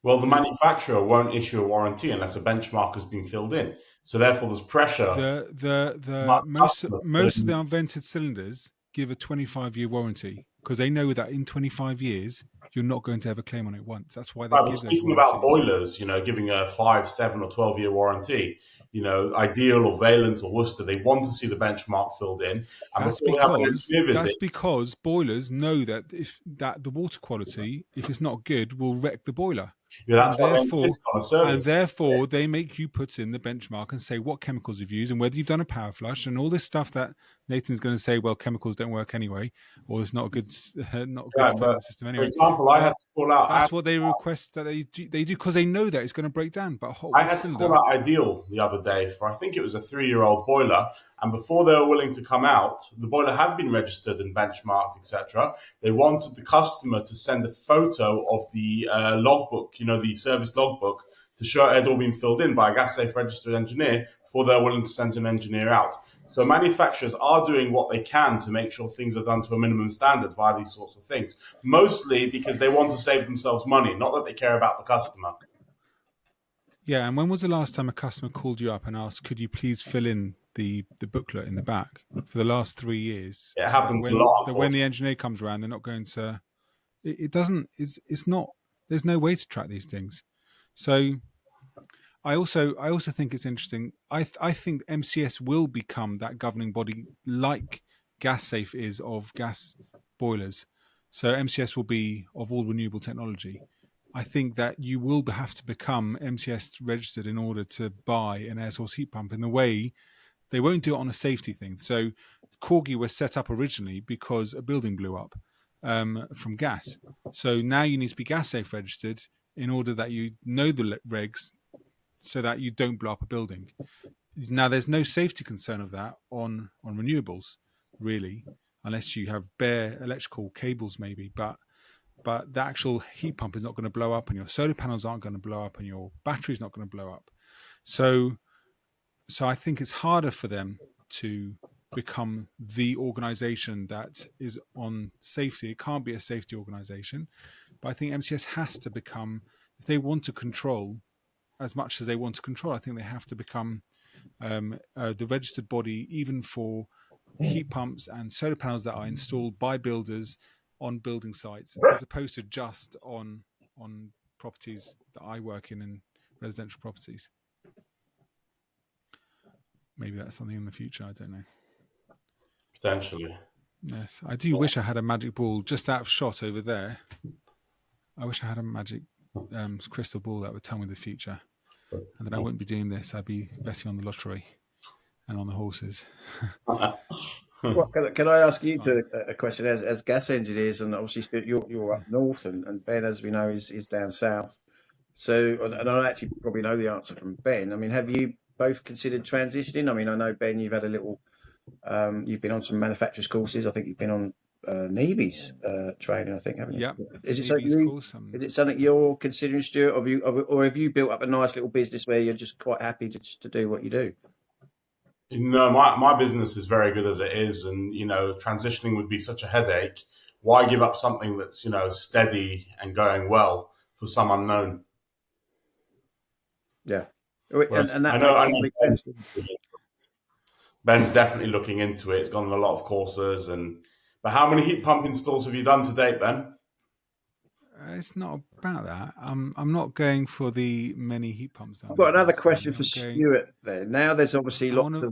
Well, the manufacturer won't issue a warranty unless a benchmark has been filled in. So therefore, there's pressure. Most of the unvented cylinders give a 25-year warranty because they know that in 25 years you're not going to have a claim on it once. That's why they Right, but give those speaking about warranties. boilers, giving a 5, 7, or 12-year warranty, Ideal or Valent or Worcester, they want to see the benchmark filled in, and That's before they have an because engineer visit, boilers know that if that the water quality, if it's not good, will wreck the boiler. that's why they insist on a And service. therefore they make you put in the benchmark and say what chemicals you've used and whether you've done a power flush and all this stuff that Nathan's going to say, well, chemicals don't work anyway, or it's not good not good Yeah, to put in but the system for anyway. example, I had to call out. That's what they request that they do because they know that it's going to break down. But hot I water had to cylinder, call out Ideal the other day for, I think it was a 3-year-old boiler, and before they were willing to come out, the boiler had been registered and benchmarked, etc. They wanted the customer to send a photo of the logbook, the service logbook, to show it had all been filled in by a gas safe registered engineer before they're willing to send an engineer out. So manufacturers are doing what they can to make sure things are done to a minimum standard via these sorts of things, mostly because they want to save themselves money, not that they care about the customer. yeah. And when was the last time a customer called you up and asked, could you please fill in the booklet in the back for the last 3 years? It So happens a lot. when the engineer comes around, they're not going to. It doesn't. It's not. There's no way to track these things. So I also think it's interesting. I think MCS will become that governing body like GasSafe is of gas boilers. So MCS will be of all renewable technology. I think that you will have to become MCS registered in order to buy an air source heat pump in the way they won't do it on a safety thing. So Corgi was set up originally because a building blew up from gas. So now you need to be gas safe registered in order that you know the regs so that you don't blow up a building. Now, there's no safety concern of that on renewables, really, unless you have bare electrical cables, maybe. But the actual heat pump is not going to blow up, and your solar panels aren't going to blow up, and your battery's not going to blow up. So I think it's harder for them to become the organization that is on safety. It can't be a safety organization, but I think MCS has to become, if they want to control as much as they want to control, I think they have to become the registered body, even for heat pumps and solar panels that are installed by builders on building sites, as opposed to just on properties that I work in residential properties. Maybe that's something in the future. I don't know. Potentially. Yes, I do wish I had a magic ball just out of shot over there. I wish I had a magic crystal ball that would tell me the future, and then I wouldn't be doing this. I'd be betting on the lottery and on the horses. Well, can I ask you a question as gas engineers, and obviously you're up north, and Ben, as we know, is down south. So, and I actually probably know the answer from Ben. I mean, have you both considered transitioning? I mean, I know Ben, you've had a little, you've been on some manufacturers courses. I think you've been on Neeby's training. I think, haven't you? Yeah. Is it something you're considering, Stuart, or have you built up a nice little business where you're just quite happy to do what you do? No, my business is very good as it is, and transitioning would be such a headache. Why give up something that's steady and going well for some unknown? Yeah, and that I know Ben's definitely looking into it. It's gone on a lot of courses, but how many heat pump installs have you done to date, Ben? It's not about that. I'm not going for the many heat pumps. I've got another question for Stuart. There now, there's obviously lots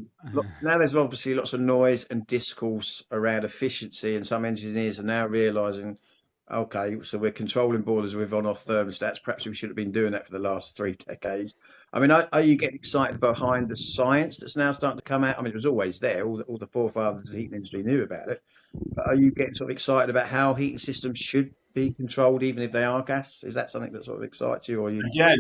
of noise and discourse around efficiency, and some engineers are now realising, okay, so we're controlling boilers with on-off thermostats. Perhaps we should have been doing that for the last 3 decades. I mean, are you getting excited behind the science that's now starting to come out? I mean, it was always there. All the forefathers of the heating industry knew about it. But are you getting sort of excited about how heating systems should be controlled, even if they are gas? Is that something that sort of excites you, or you? Again,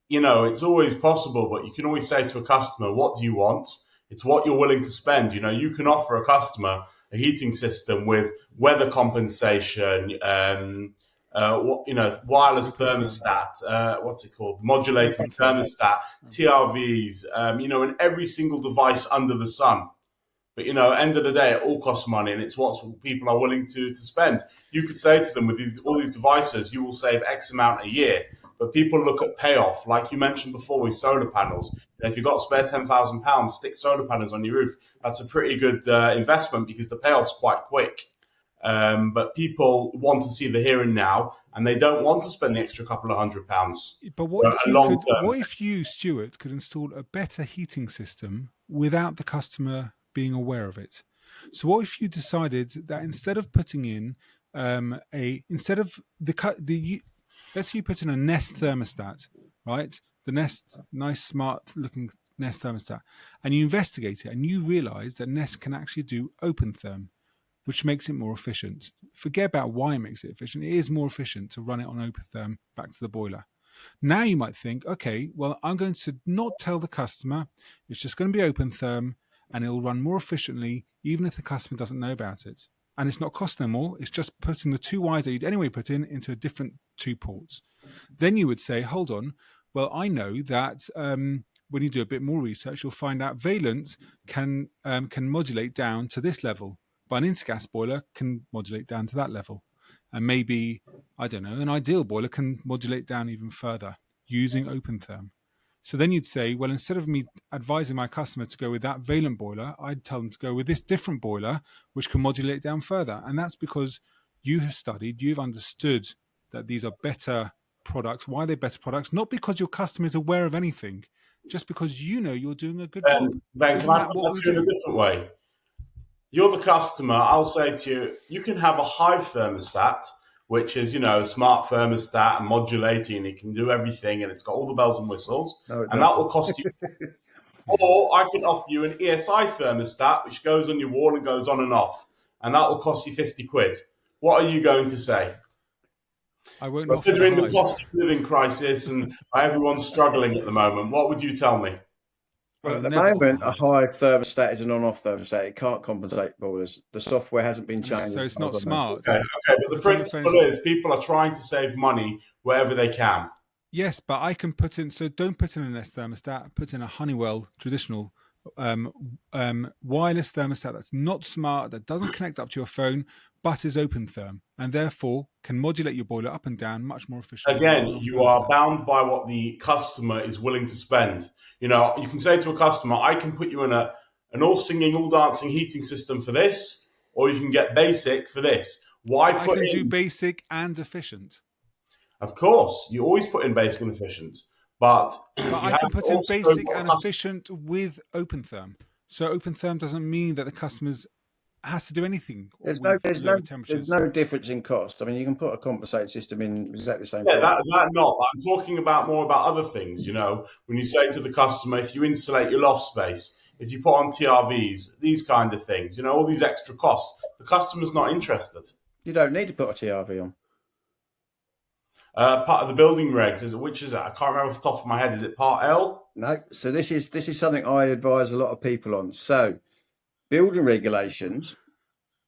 it's always possible, but you can always say to a customer, "What do you want?" It's what you're willing to spend. You can offer a customer a heating system with weather compensation, wireless thermostat, what's it called? Modulating thermostat, TRVs, and every single device under the sun. But, end of the day, it all costs money, and it's what people are willing to spend. You could say to them, with all these devices, you will save X amount a year. but people look at payoff. Like you mentioned before with solar panels. And if you've got spare £10,000, stick solar panels on your roof. That's a pretty good investment because the payoff's quite quick. But people want to see the here and now, and they don't want to spend the extra couple of £100. But what if long term. what if you, Stuart, could install a better heating system without the customer being aware of it? So what if you decided that instead of putting in let's say you put in a Nest thermostat, right? The Nest, nice, smart-looking Nest thermostat, and you investigate it, and you realise that Nest can actually do open therm, which makes it more efficient. Forget about why it makes it efficient. It is more efficient to run it on open therm back to the boiler. Now you might think, okay, well, I'm going to not tell the customer. It's just going to be open therm, and it'll run more efficiently, even if the customer doesn't know about it. And it's not costing them more. It's just putting the two wires that you'd anyway put in into a different two ports. Then you would say, hold on, well, I know that when you do a bit more research, you'll find out Valent can modulate down to this level, but an intergas boiler can modulate down to that level. And maybe, I don't know, an ideal boiler can modulate down even further using open therm. So then you'd say, well, instead of me advising my customer to go with that Valent boiler, I'd tell them to go with this different boiler, which can modulate down further. And that's because you have studied, you've understood that these are better products. Why are they better products? Not because your customer is aware of anything, just because you know you're doing a good job. Ben, can I put that to you in a different way? You're the customer. I'll say to you, you can have a Hive thermostat, which is, a smart thermostat and modulating, and it can do everything, and it's got all the bells and whistles, and that will cost you. Or I can offer you an ESI thermostat, which goes on your wall and goes on and off, and that will cost you 50 quid. What are you going to say? I won't. Considering the cost of living crisis and everyone's struggling at the moment, what would you tell me? Well, at the moment, a Hive thermostat is an on-off thermostat. It can't compensate boilers. The software hasn't been changed. So it's not smart. Okay, but the principle is people are trying to save money wherever they can. Yes, but I can put in, so don't put in a Nest thermostat, put in a Honeywell traditional wireless thermostat that's not smart, that doesn't connect up to your phone, but is open therm, and therefore can modulate your boiler up and down much more efficiently. Again, you are bound by what the customer is willing to spend. You can say to a customer, I can put you in an all singing, all dancing heating system for this, or you can get basic for this. Why I can do basic and efficient. Of course, you always put in basic and efficient, but I can put in basic and efficient with open therm. So open therm doesn't mean that the customers has to do anything. There's no difference in cost. I mean, you can put a compensated system in exactly the same. Yeah, that not. I'm talking more about other things. When you say to the customer, if you insulate your loft space, if you put on TRVs, these kind of things, all these extra costs, the customer's not interested. You don't need to put a TRV on. Part of the building regs, which is it? I can't remember off the top of my head. Is it Part L? No. So this is something I advise a lot of people on. So building regulations.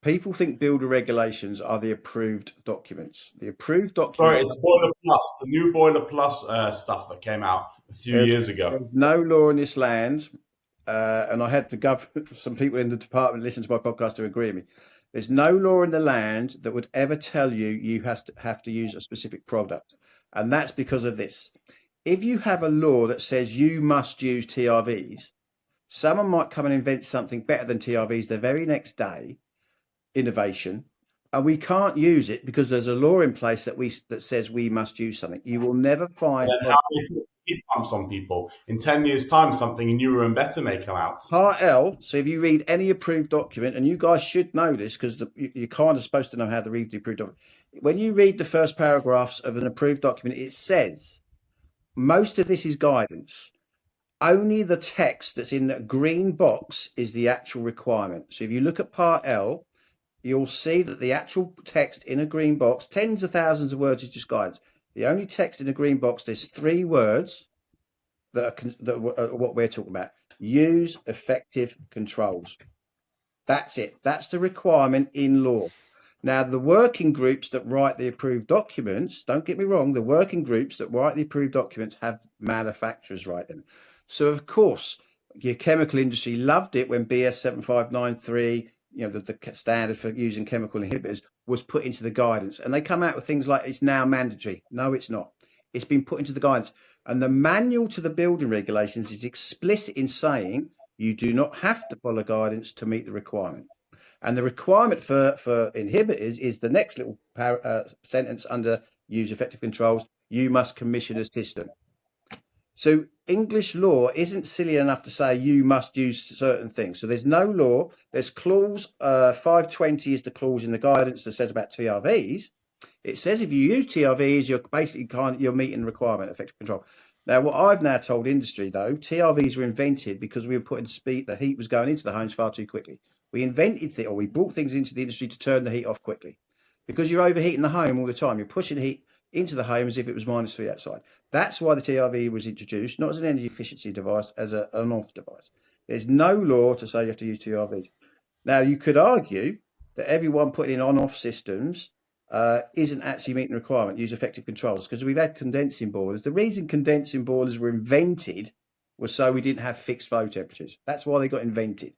People think builder regulations are the approved documents. The approved documents. Sorry, it's Boiler Plus, the new Boiler Plus stuff that came out a few years ago. There's no law in this land, and I had some people in the department listen to my podcast to agree with me. There's no law in the land that would ever tell you have to use a specific product, and that's because of this. If you have a law that says you must use TRVs, someone might come and invent something better than TRVs the very next day. Innovation, and we can't use it because there's a law in place that says we must use something. You will never find how they put heat pumps on people. In 10 years' time, something newer and better may come out. Part L. So if you read any approved document, and you guys should know this because you're kind of supposed to know how to read the approved document. When you read the first paragraphs of an approved document, it says most of this is guidance. Only the text that's in the green box is the actual requirement. So if you look at Part L, you'll see that the actual text in a green box, tens of thousands of words, is just guidance. The only text in a green box, there's 3 words that are what we're talking about. Use effective controls. That's it. That's the requirement in law. Now, the working groups that write the approved documents, don't get me wrong, the working groups that write the approved documents have manufacturers write them. So, of course, your chemical industry loved it when BS 7593, the standard for using chemical inhibitors, was put into the guidance. And they come out with things like it's now mandatory. No, it's not. It's been put into the guidance. And the manual to the building regulations is explicit in saying you do not have to follow guidance to meet the requirement. And the requirement for inhibitors is the next little sentence under use effective controls. You must commission a system. So English law isn't silly enough to say you must use certain things. So there's no law. There's clause 520 is the clause in the guidance that says about TRVs. It says if you use TRVs, you're basically you're meeting the requirement of effective control. Now, what I've now told industry though, TRVs were invented because we were putting speed. The heat was going into the homes far too quickly. We invented or we brought things into the industry to turn the heat off quickly, because you're overheating the home all the time. You're pushing heat into the home as if it was -3 outside. That's why the TRV was introduced, not as an energy efficiency device, as an off device. There's no law to say you have to use TRVs. Now, you could argue that everyone putting in on-off systems isn't actually meeting the requirement, use effective controls, because we've had condensing boilers. The reason condensing boilers were invented was so we didn't have fixed flow temperatures. That's why they got invented.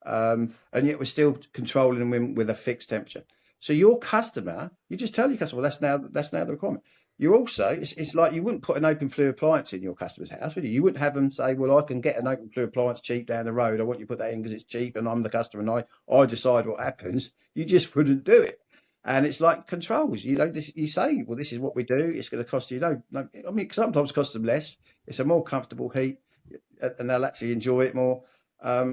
And yet we're still controlling them with a fixed temperature. So your customer, you just tell your customer, well, that's now the requirement. You also, it's like you wouldn't put an open flue appliance in your customer's house, would you? You wouldn't have them say, well, I can get an open flue appliance cheap down the road. I want you to put that in because it's cheap and I'm the customer and I decide what happens. You just wouldn't do it. And it's like controls. You say, well, this is what we do. It's going to cost you. No. I mean, sometimes it costs them less. It's a more comfortable heat, and they'll actually enjoy it more.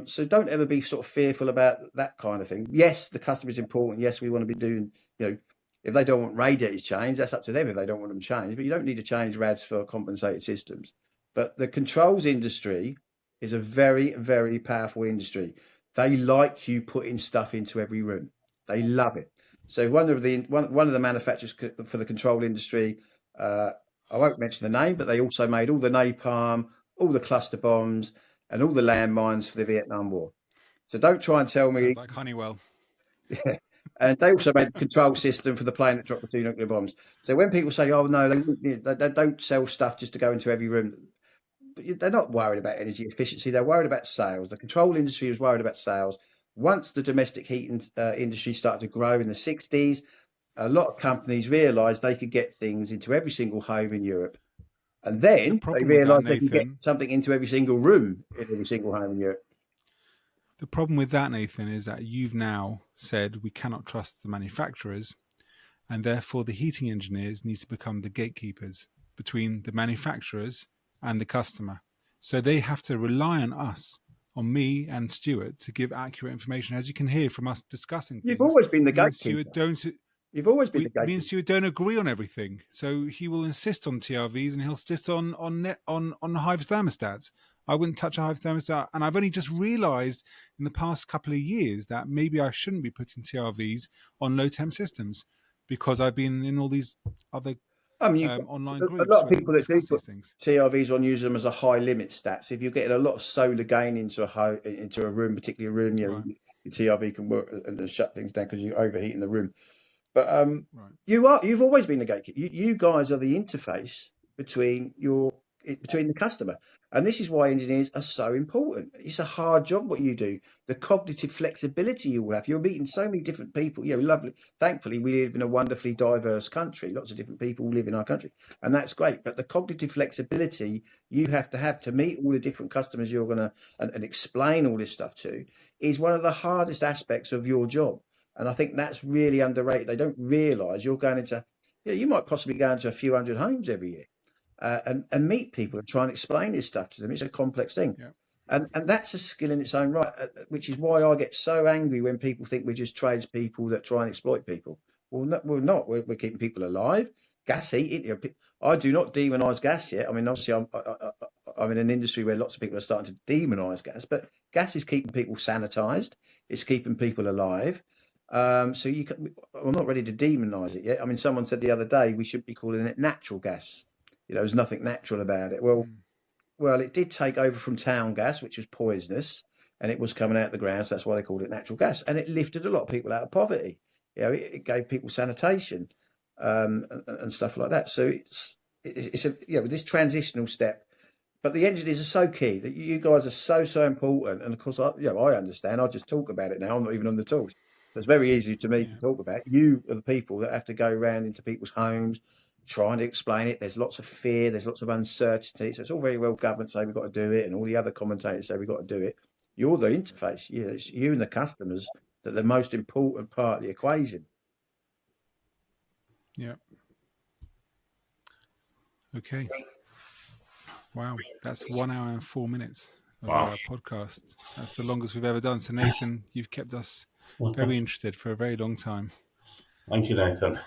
So don't ever be sort of fearful about that kind of thing. Yes, the customer is important. Yes, we want to be doing, if they don't want radiators changed, that's up to them if they don't want them changed. But you don't need to change rads for compensated systems. But the controls industry is a very, very powerful industry. They like you putting stuff into every room. They love it. So one of the manufacturers for the control industry, I won't mention the name, but they also made all the napalm, all the cluster bombs, and all the landmines for the Vietnam War. So don't try and tell me. Sounds like Honeywell. Yeah. And they also made a control system for the plane that dropped the 2 nuclear bombs. So when people say, oh, no, they don't sell stuff just to go into every room, but they're not worried about energy efficiency. They're worried about sales. The control industry was worried about sales. Once the domestic heating industry started to grow in the 60s, a lot of companies realised they could get things into every single home in Europe. And then they realised they could get something into every single room in every single home in Europe. The problem with that, Nathan, is that you've now said we cannot trust the manufacturers, and therefore the heating engineers need to become the gatekeepers between the manufacturers and the customer. So they have to rely on us, on me and Stuart, to give accurate information. As you can hear from us discussing things, you've always been the gatekeeper. You've always been the gatekeeper. Me and Stuart don't agree on everything, so he will insist on TRVs and he'll insist on Hive's thermostats. I wouldn't touch a Hive thermostat, and I've only just realised in the past couple of years that maybe I shouldn't be putting TRVs on low temp systems, because I've been in all these other online groups. A lot of people that do put TRVs on use them as a high limit stat. So if you're getting a lot of solar gain into a room, particularly a room, your TRV can work and shut things down because you're overheating the room. But you've always been the gatekeeper. You guys are the interface between the customer, and this is why engineers are so important. It's a hard job what you do. The cognitive flexibility you will have. You're meeting so many different people. Lovely. Thankfully, we live in a wonderfully diverse country. Lots of different people live in our country, and that's great. But the cognitive flexibility you have to meet all the different customers you're going to and explain all this stuff to is one of the hardest aspects of your job. And I think that's really underrated. They don't realise you're going into, you might possibly go into a few hundred homes every year and meet people and try and explain this stuff to them. It's a complex thing. Yeah. And that's a skill in its own right, which is why I get so angry when people think we're just tradespeople that try and exploit people. Well, no, we're not. We're keeping people alive. Gas heating. I do not demonise gas yet. I mean, obviously, I'm in an industry where lots of people are starting to demonise gas, but gas is keeping people sanitised. It's keeping people alive. I'm not ready to demonise it yet. I mean, someone said the other day we should be calling it natural gas. There's nothing natural about it. Well, it did take over from town gas, which was poisonous, and it was coming out of the ground. So that's why they called it natural gas, and it lifted a lot of people out of poverty. It gave people sanitation and stuff like that. So it's this transitional step. But the engineers are so key. That you guys are so important. And of course, I understand. I just talk about it now. I'm not even on the tools. So it's very easy to me to talk about. You are the people that have to go around into people's homes, trying to explain it. There's lots of fear. There's lots of uncertainty. So it's all very well government say we've got to do it, and all the other commentators say we've got to do it. You're the interface. It's you and the customers that are the most important part of the equation. Yeah. Okay. Wow, that's 1 hour and 4 minutes of our podcast. That's the longest we've ever done. So Nathan, you've kept us very interested for a very long time. Thank you, Nathan.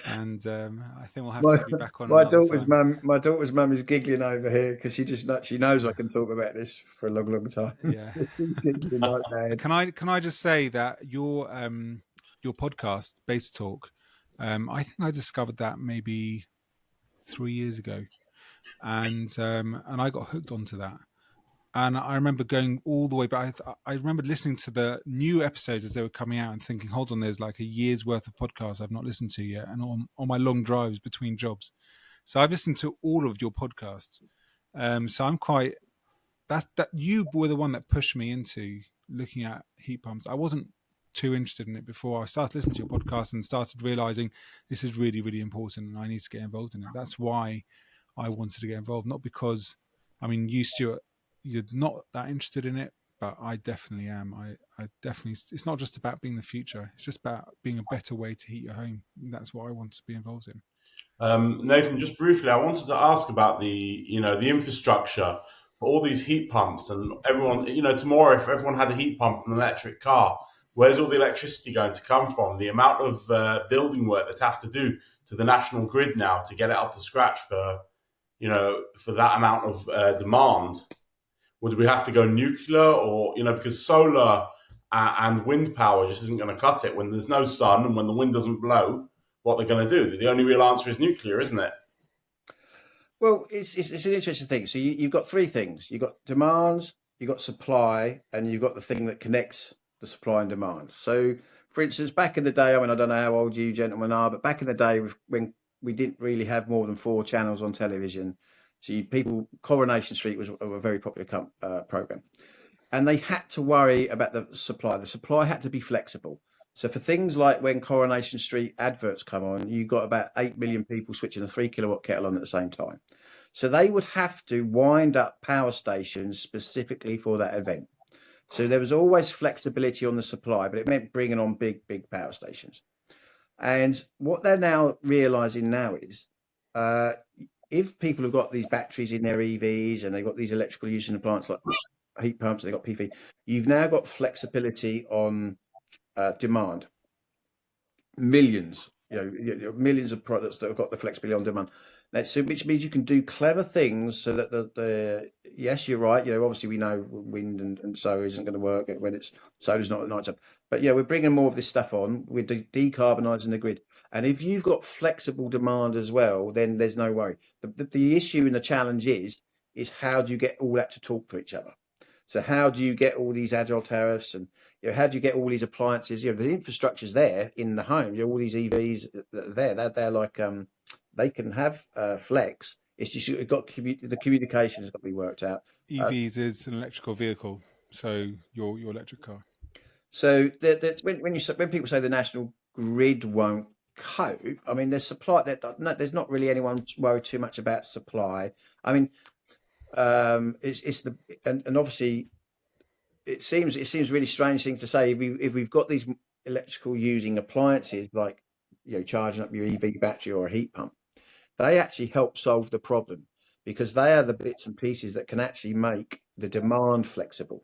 And I think we'll have to have you back on My another daughter's time. My daughter's mum is giggling over here because she knows I can talk about this for a long time. Yeah. Can I just say that your podcast, Beta Talk, I think I discovered that maybe 3 years ago, and I got hooked onto that. And I remember going all the way back. I remember listening to the new episodes as they were coming out and thinking, hold on, there's like a year's worth of podcasts I've not listened to yet. And on my long drives between jobs. So I've listened to all of your podcasts. So I'm quite, that you were the one that pushed me into looking at heat pumps. I wasn't too interested in it before. I started listening to your podcast and started realizing this is really, really important and I need to get involved in it. That's why I wanted to get involved. Not because, I mean, you, Stuart, you're not that interested in it, but I definitely am. I definitely, it's not just about being the future. It's just about being a better way to heat your home. That's what I want to be involved in. Nathan, just briefly, I wanted to ask about the infrastructure for all these heat pumps and everyone, tomorrow, if everyone had a heat pump and an electric car, where's all the electricity going to come from? The amount of building work they'd have to do to the national grid now to get it up to scratch for that amount of demand. Would we have to go nuclear or, because solar and wind power just isn't going to cut it when there's no sun and when the wind doesn't blow, what they're going to do? The only real answer is nuclear, isn't it? Well, it's an interesting thing. So you've got three things. You've got demands, you've got supply, and you've got the thing that connects the supply and demand. So, for instance, back in the day, I mean, I don't know how old you gentlemen are, but back in the day when we didn't really have more than 4 channels on television, so Coronation Street was a very popular program, and they had to worry about the supply. The supply had to be flexible. So for things like when Coronation Street adverts come on, you got about 8 million people switching a 3 kilowatt kettle on at the same time. So they would have to wind up power stations specifically for that event. So there was always flexibility on the supply, but it meant bringing on big power stations. And what they're now realizing now is, if people have got these batteries in their EVs and they've got these electrical using appliances like heat pumps, they've got PV, you've now got flexibility on demand. Millions of products that have got the flexibility on demand. So which means you can do clever things so that yes, you're right. Obviously we know wind and solar isn't going to work when solar's not at night time. But we're bringing more of this stuff on. We're decarbonising the grid. And if you've got flexible demand as well, then there's no worry. The issue and the challenge is how do you get all that to talk to each other? So how do you get all these agile tariffs and how do you get all these appliances? The infrastructure's there in the home. All these EVs that are there. They're like they can have flex. It's just you've got the communication has got to be worked out. EVs is an electrical vehicle, so your electric car. So when people say the national grid won't cope, I mean there's supply. There's not really anyone worried too much about supply. I mean. It's and obviously it seems really strange thing to say if we've got these electrical using appliances like charging up your EV battery or a heat pump, they actually help solve the problem because they are the bits and pieces that can actually make the demand flexible.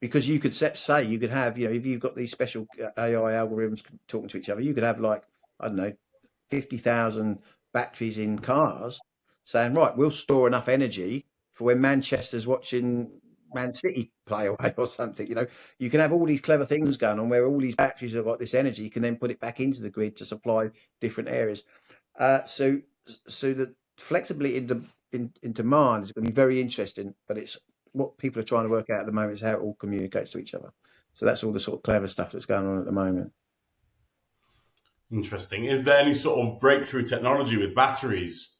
Because you could you could have if you've got these special AI algorithms talking to each other, you could have like I don't know 50,000 batteries in cars saying right, we'll store enough energy for when Manchester's watching Man City play away or something. You can have all these clever things going on where all these batteries have got this energy. You can then put it back into the grid to supply different areas. So the flexibility in demand is going to be very interesting, but it's what people are trying to work out at the moment is how it all communicates to each other. So that's all the sort of clever stuff that's going on at the moment. Interesting. Is there any sort of breakthrough technology with batteries?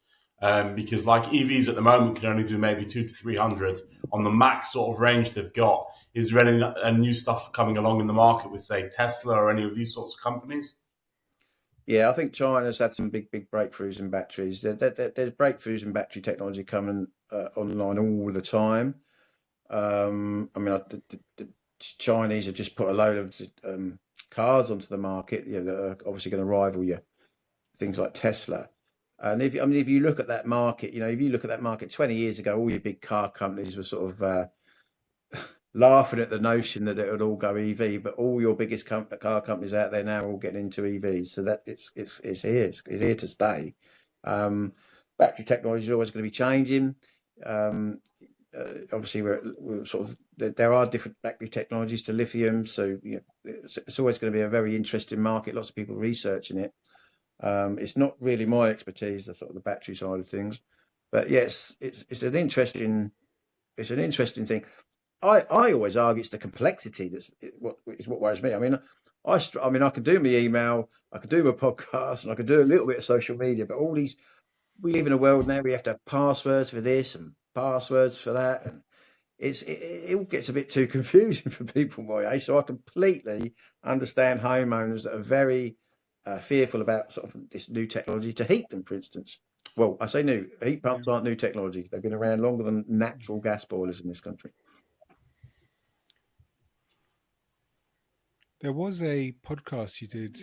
Because like EVs at the moment can only do maybe 200 to 300 on the max sort of range they've got. Is there any new stuff coming along in the market with say Tesla or any of these sorts of companies? Yeah, I think China's had some big breakthroughs in batteries. There's breakthroughs in battery technology coming online all the time. I mean, the Chinese have just put a load of cars onto the market, that are obviously going to rival you, things like Tesla. And if you look at that market, if you look at that market 20 years ago, all your big car companies were sort of laughing at the notion that it would all go EV, but all your biggest car companies out there now are all getting into EVs. So that it's here, it's here to stay. Battery technology is always going to be changing. Um, Obviously, we're sort of there are different battery technologies to lithium, so it's always going to be a very interesting market. Lots of people researching it. It's not really my expertise, the sort of the battery side of things, but yes, it's an interesting thing. I always argue it's the complexity what worries me. I mean, I can do my email, I can do my podcast, and I can do a little bit of social media, but all these we live in a world now where you have to have passwords for this and passwords for that, and it all gets a bit too confusing for people my age. So I completely understand homeowners that are very fearful about sort of this new technology to heat them, for instance. Well, I say new. Heat pumps aren't new technology. They've been around longer than natural gas boilers in this country. There was a podcast you did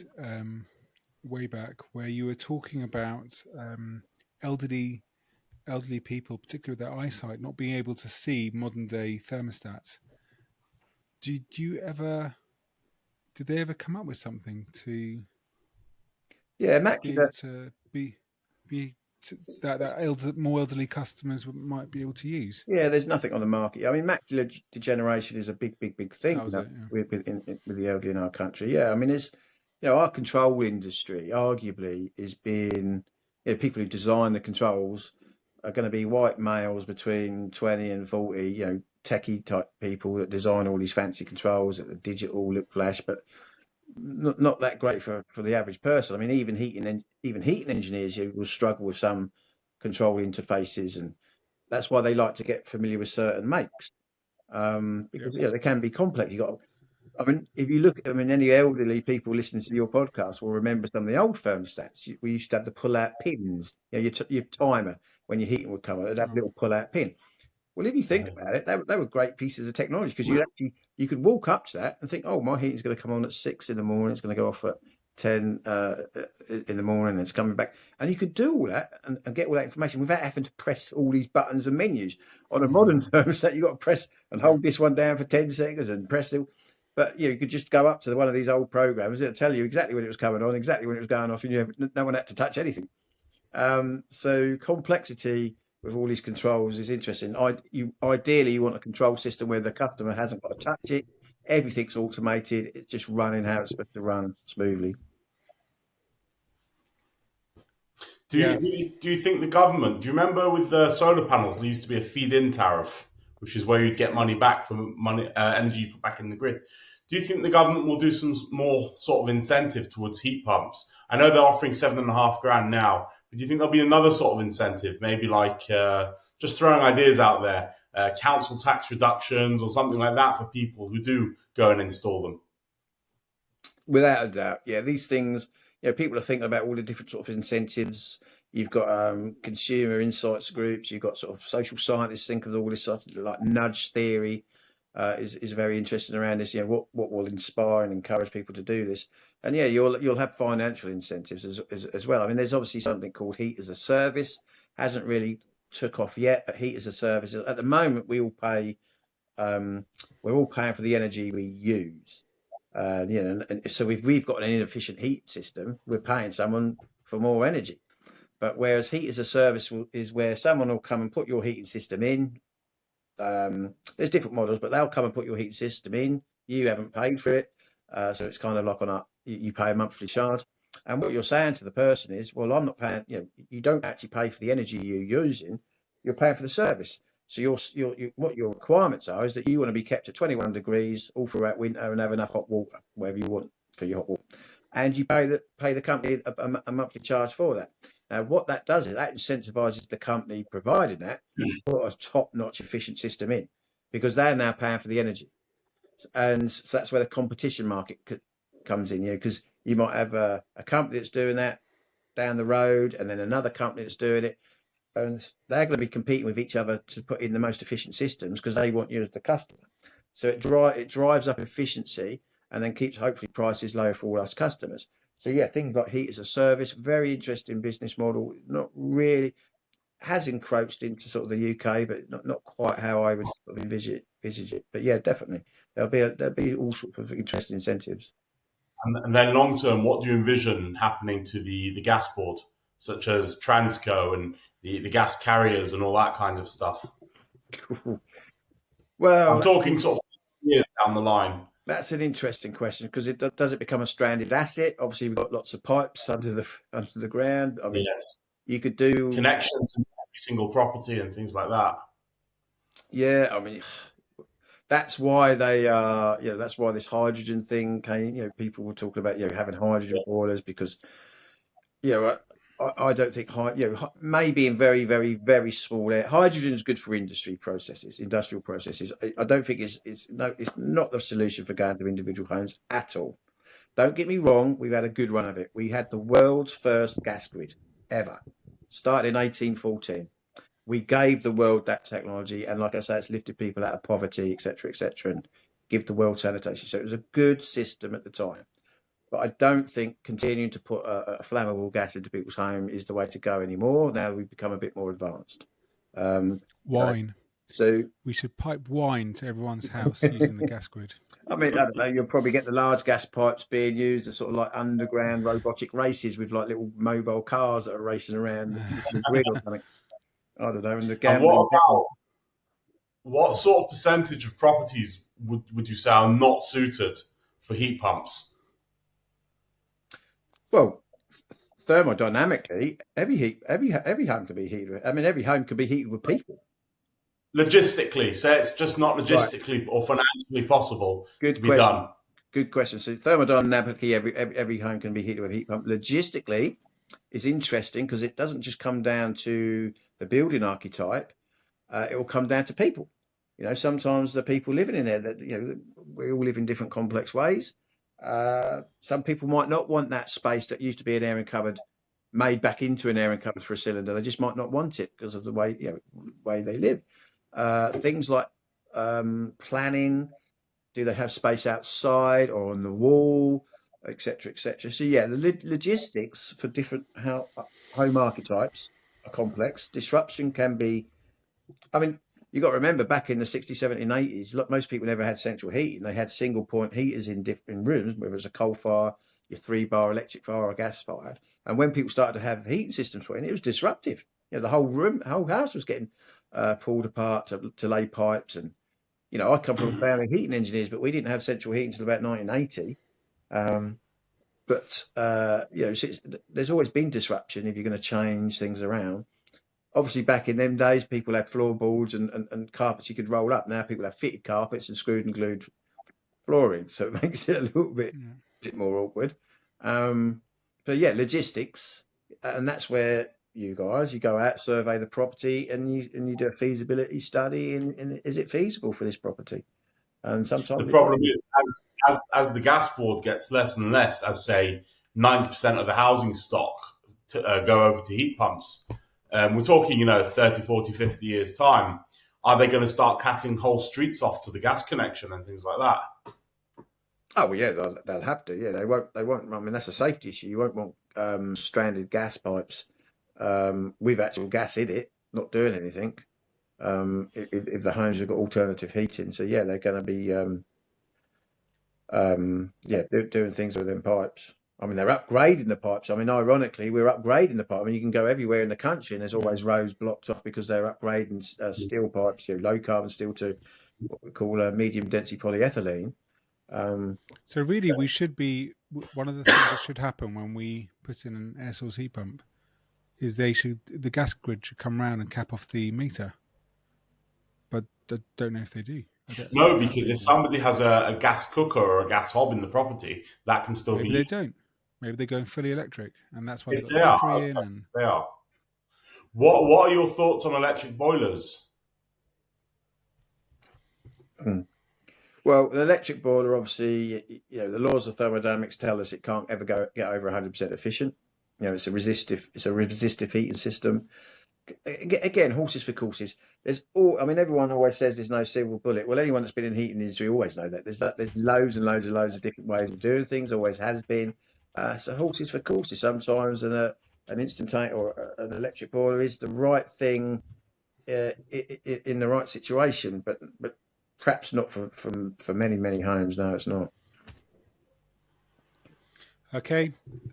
way back where you were talking about elderly people, particularly with their eyesight, not being able to see modern day thermostats. Do you ever did they ever come up with something to Yeah, be macular. able to be that more elderly customers might be able to use? Yeah, there's nothing on the market. I mean, macular degeneration is a big thing, That was it. Yeah. with the elderly in our country. Yeah, I mean, our control industry arguably is being, people who design the controls are going to be white males between 20 and 40, techie type people that design all these fancy controls that are digital, look flash, but not that great for the average person. I mean, even heating engineers will struggle with some control interfaces, and that's why they like to get familiar with certain makes, Yep. because they can be complex. You got, I mean, if you look, I mean, any elderly people listening to your podcast will remember some of the old thermostats. We used to have the pull-out pins. Your timer when your heating would come on, it'd have a Oh, little pull-out pin. Well, if you think about it, they were great pieces of technology because you could walk up to that and think, oh, my heating's going to come on at 6 in the morning. It's going to go off at 10 in the morning, and it's coming back. And you could do all that and get all that information without having to press all these buttons and menus. On a modern thermostat, you've got to press and yeah. hold this one down for 10 seconds and press it. But you could just go up to one of these old programs. It'll tell you exactly when it was coming on, exactly when it was going off, and no one had to touch anything. So complexity with all these controls is interesting. Ideally you want a control system where the customer hasn't got to touch it. Everything's automated. It's just running how it's supposed to run smoothly. Yeah. Do you think the government? Do you remember with the solar panels there used to be a feed-in tariff, which is where you'd get money back from energy you put back in the grid? Do you think the government will do some more sort of incentive towards heat pumps? I know they're offering 7.5 grand now, but do you think there'll be another sort of incentive, maybe like just throwing ideas out there, council tax reductions or something like that for people who do go and install them? Without a doubt, yeah. These things, people are thinking about all the different sort of incentives. You've got consumer insights groups. You've got sort of social scientists think of all this stuff like nudge theory. Is very interesting around this. What will inspire and encourage people to do this, and you'll have financial incentives as well. I mean, there's obviously something called heat as a service. Hasn't really took off yet, but heat as a service at the moment we all pay. We're all paying for the energy we use. And so if we've got an inefficient heat system, we're paying someone for more energy. But whereas heat as a service is where someone will come and put your heating system in. There's different models, but they'll come and put your heating system in. You haven't paid for it, so it's kind of like you pay a monthly charge. And what you're saying to the person is, well, I'm not paying. You don't actually pay for the energy you're using. You're paying for the service. So what your requirements are is that you want to be kept at 21 degrees all throughout winter and have enough hot water, wherever you want for your hot water, and you pay the company a monthly charge for that. Now, what that does is that incentivizes the company providing that put a top-notch efficient system in, because they're now paying for the energy, and so that's where the competition market comes in. Because You might have a company that's doing that down the road, and then another company that's doing it, and they're going to be competing with each other to put in the most efficient systems because they want you as the customer. So it drives up efficiency and then keeps hopefully prices low for all us customers. So yeah, things like heat as a service, very interesting business model. Not really has encroached into sort of the UK, but not quite how I would sort of envisage it. But yeah, definitely there'll be all sorts of interesting incentives. And then long term, what do you envision happening to the gas board, such as Transco and the gas carriers and all that kind of stuff? I'm Well, talking sort of years down the line. that's an interesting question because does it become a stranded asset? Obviously, we've got lots of pipes under the ground. I mean, Yes. you could do, Connections in every single property and things like that. yeah. I mean, that's why that's why this hydrogen thing came. People were talking about having hydrogen boilers because I don't think maybe in very, very, very small air. Hydrogen is good for industrial processes. I don't think it's not the solution for going to individual homes at all. Don't get me wrong, we've had a good run of it. We had the world's first gas grid ever. Started in 1814. We gave the world that technology, and like I say, it's lifted people out of poverty, etc., and give the world sanitation. So it was a good system at the time. But I don't think continuing to put a flammable gas into people's home is the way to go anymore. Now we've become a bit more advanced. Wine. So we should pipe wine to everyone's house using the gas grid. I mean, I don't know. You'll probably get the large gas pipes being used as sort of like underground robotic races with like little mobile cars that are racing around the grid or something. I don't know. And the And what gambling. about what sort of percentage of properties would you say are not suited for heat pumps? Well, thermodynamically, every home can be heated. I mean, every home can be heated with people. Logistically, say it's just not logistically or financially possible to be done. Good question. So thermodynamically, every home can be heated with a heat pump. Logistically, is interesting because it doesn't just come down to the building archetype. It will come down to people. Sometimes the people living in there that we all live in different complex ways. Some people might not want that space that used to be an airing cupboard made back into an airing cupboard for a cylinder. They just might not want it because of the way they live. Things like planning. Do they have space outside or on the wall, etc., etc.? So yeah, the logistics for different home archetypes are complex. Disruption can be. I mean, you got to remember back in the 60s, 70s, and 80s, look, most people never had central heating. They had single point heaters in different rooms, whether it's a coal fire, your 3-bar electric fire, or a gas fire. And when people started to have heating systems put in, it was disruptive. The whole house was getting pulled apart to lay pipes. And I come from a family of heating engineers, but we didn't have central heating until about 1980. There's always been disruption if you're going to change things around. Obviously, back in them days, people had floorboards and carpets you could roll up. Now people have fitted carpets and screwed and glued flooring, so it makes it a little bit more awkward. But yeah, logistics, and that's where you go out, survey the property, and you do a feasibility study, and is it feasible for this property? And sometimes the problem is as the gas board gets less and less, as say 90% of the housing stock go over to heat pumps. We're talking, 30, 40, 50 years time. Are they going to start cutting whole streets off to the gas connection and things like that? Oh well, yeah, they'll have to. Yeah, they won't. I mean, that's a safety issue. You won't want stranded gas pipes with actual gas in it, not doing anything. If the homes have got alternative heating, so yeah, they're going to be doing things with them pipes. I mean, they're upgrading the pipes. I mean, ironically, we're upgrading the pipe. I mean, you can go everywhere in the country, and there's always roads blocked off because they're upgrading steel pipes, low carbon steel to what we call medium density polyethylene. So really, we should be one of the things that should happen when we put in an air source heat pump is the gas grid should come around and cap off the meter. But I don't know if they do. No, because if somebody has a gas cooker or a gas hob in the property, that can still Maybe be. Maybe they don't. Maybe they're going fully electric, and that's why If they've got the battery in. And they are. What are your thoughts on electric boilers? Well, the electric boiler, obviously, the laws of thermodynamics tell us it can't ever get over 100% efficient. It's a resistive heating system. Again, horses for courses. Everyone always says there's no silver bullet. Well, anyone that's been in the heating industry always know that. There's loads and loads of different ways of doing things. Always has been. So horses for courses. Sometimes an instantaneous or an electric boiler is the right thing in the right situation, but perhaps not for many homes. No, it's not. Okay,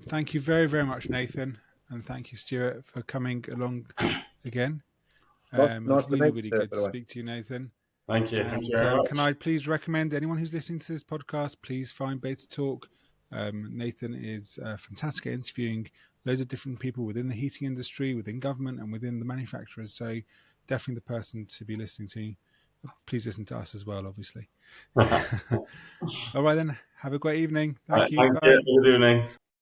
thank you very, very much, Nathan, and thank you, Stuart, for coming along again. Nice It's to really, meet really you, good by to the way. speak to you, Nathan. Thank you. Thank you very much. Can I please recommend anyone who's listening to this podcast, please find Beta Talk. Nathan is fantastic at interviewing loads of different people within the heating industry, within government, and within the manufacturers. So definitely the person to be listening to. Please listen to us as well, obviously. All right, then. Have a great evening. Thank you. Thank Bye. you. Good evening.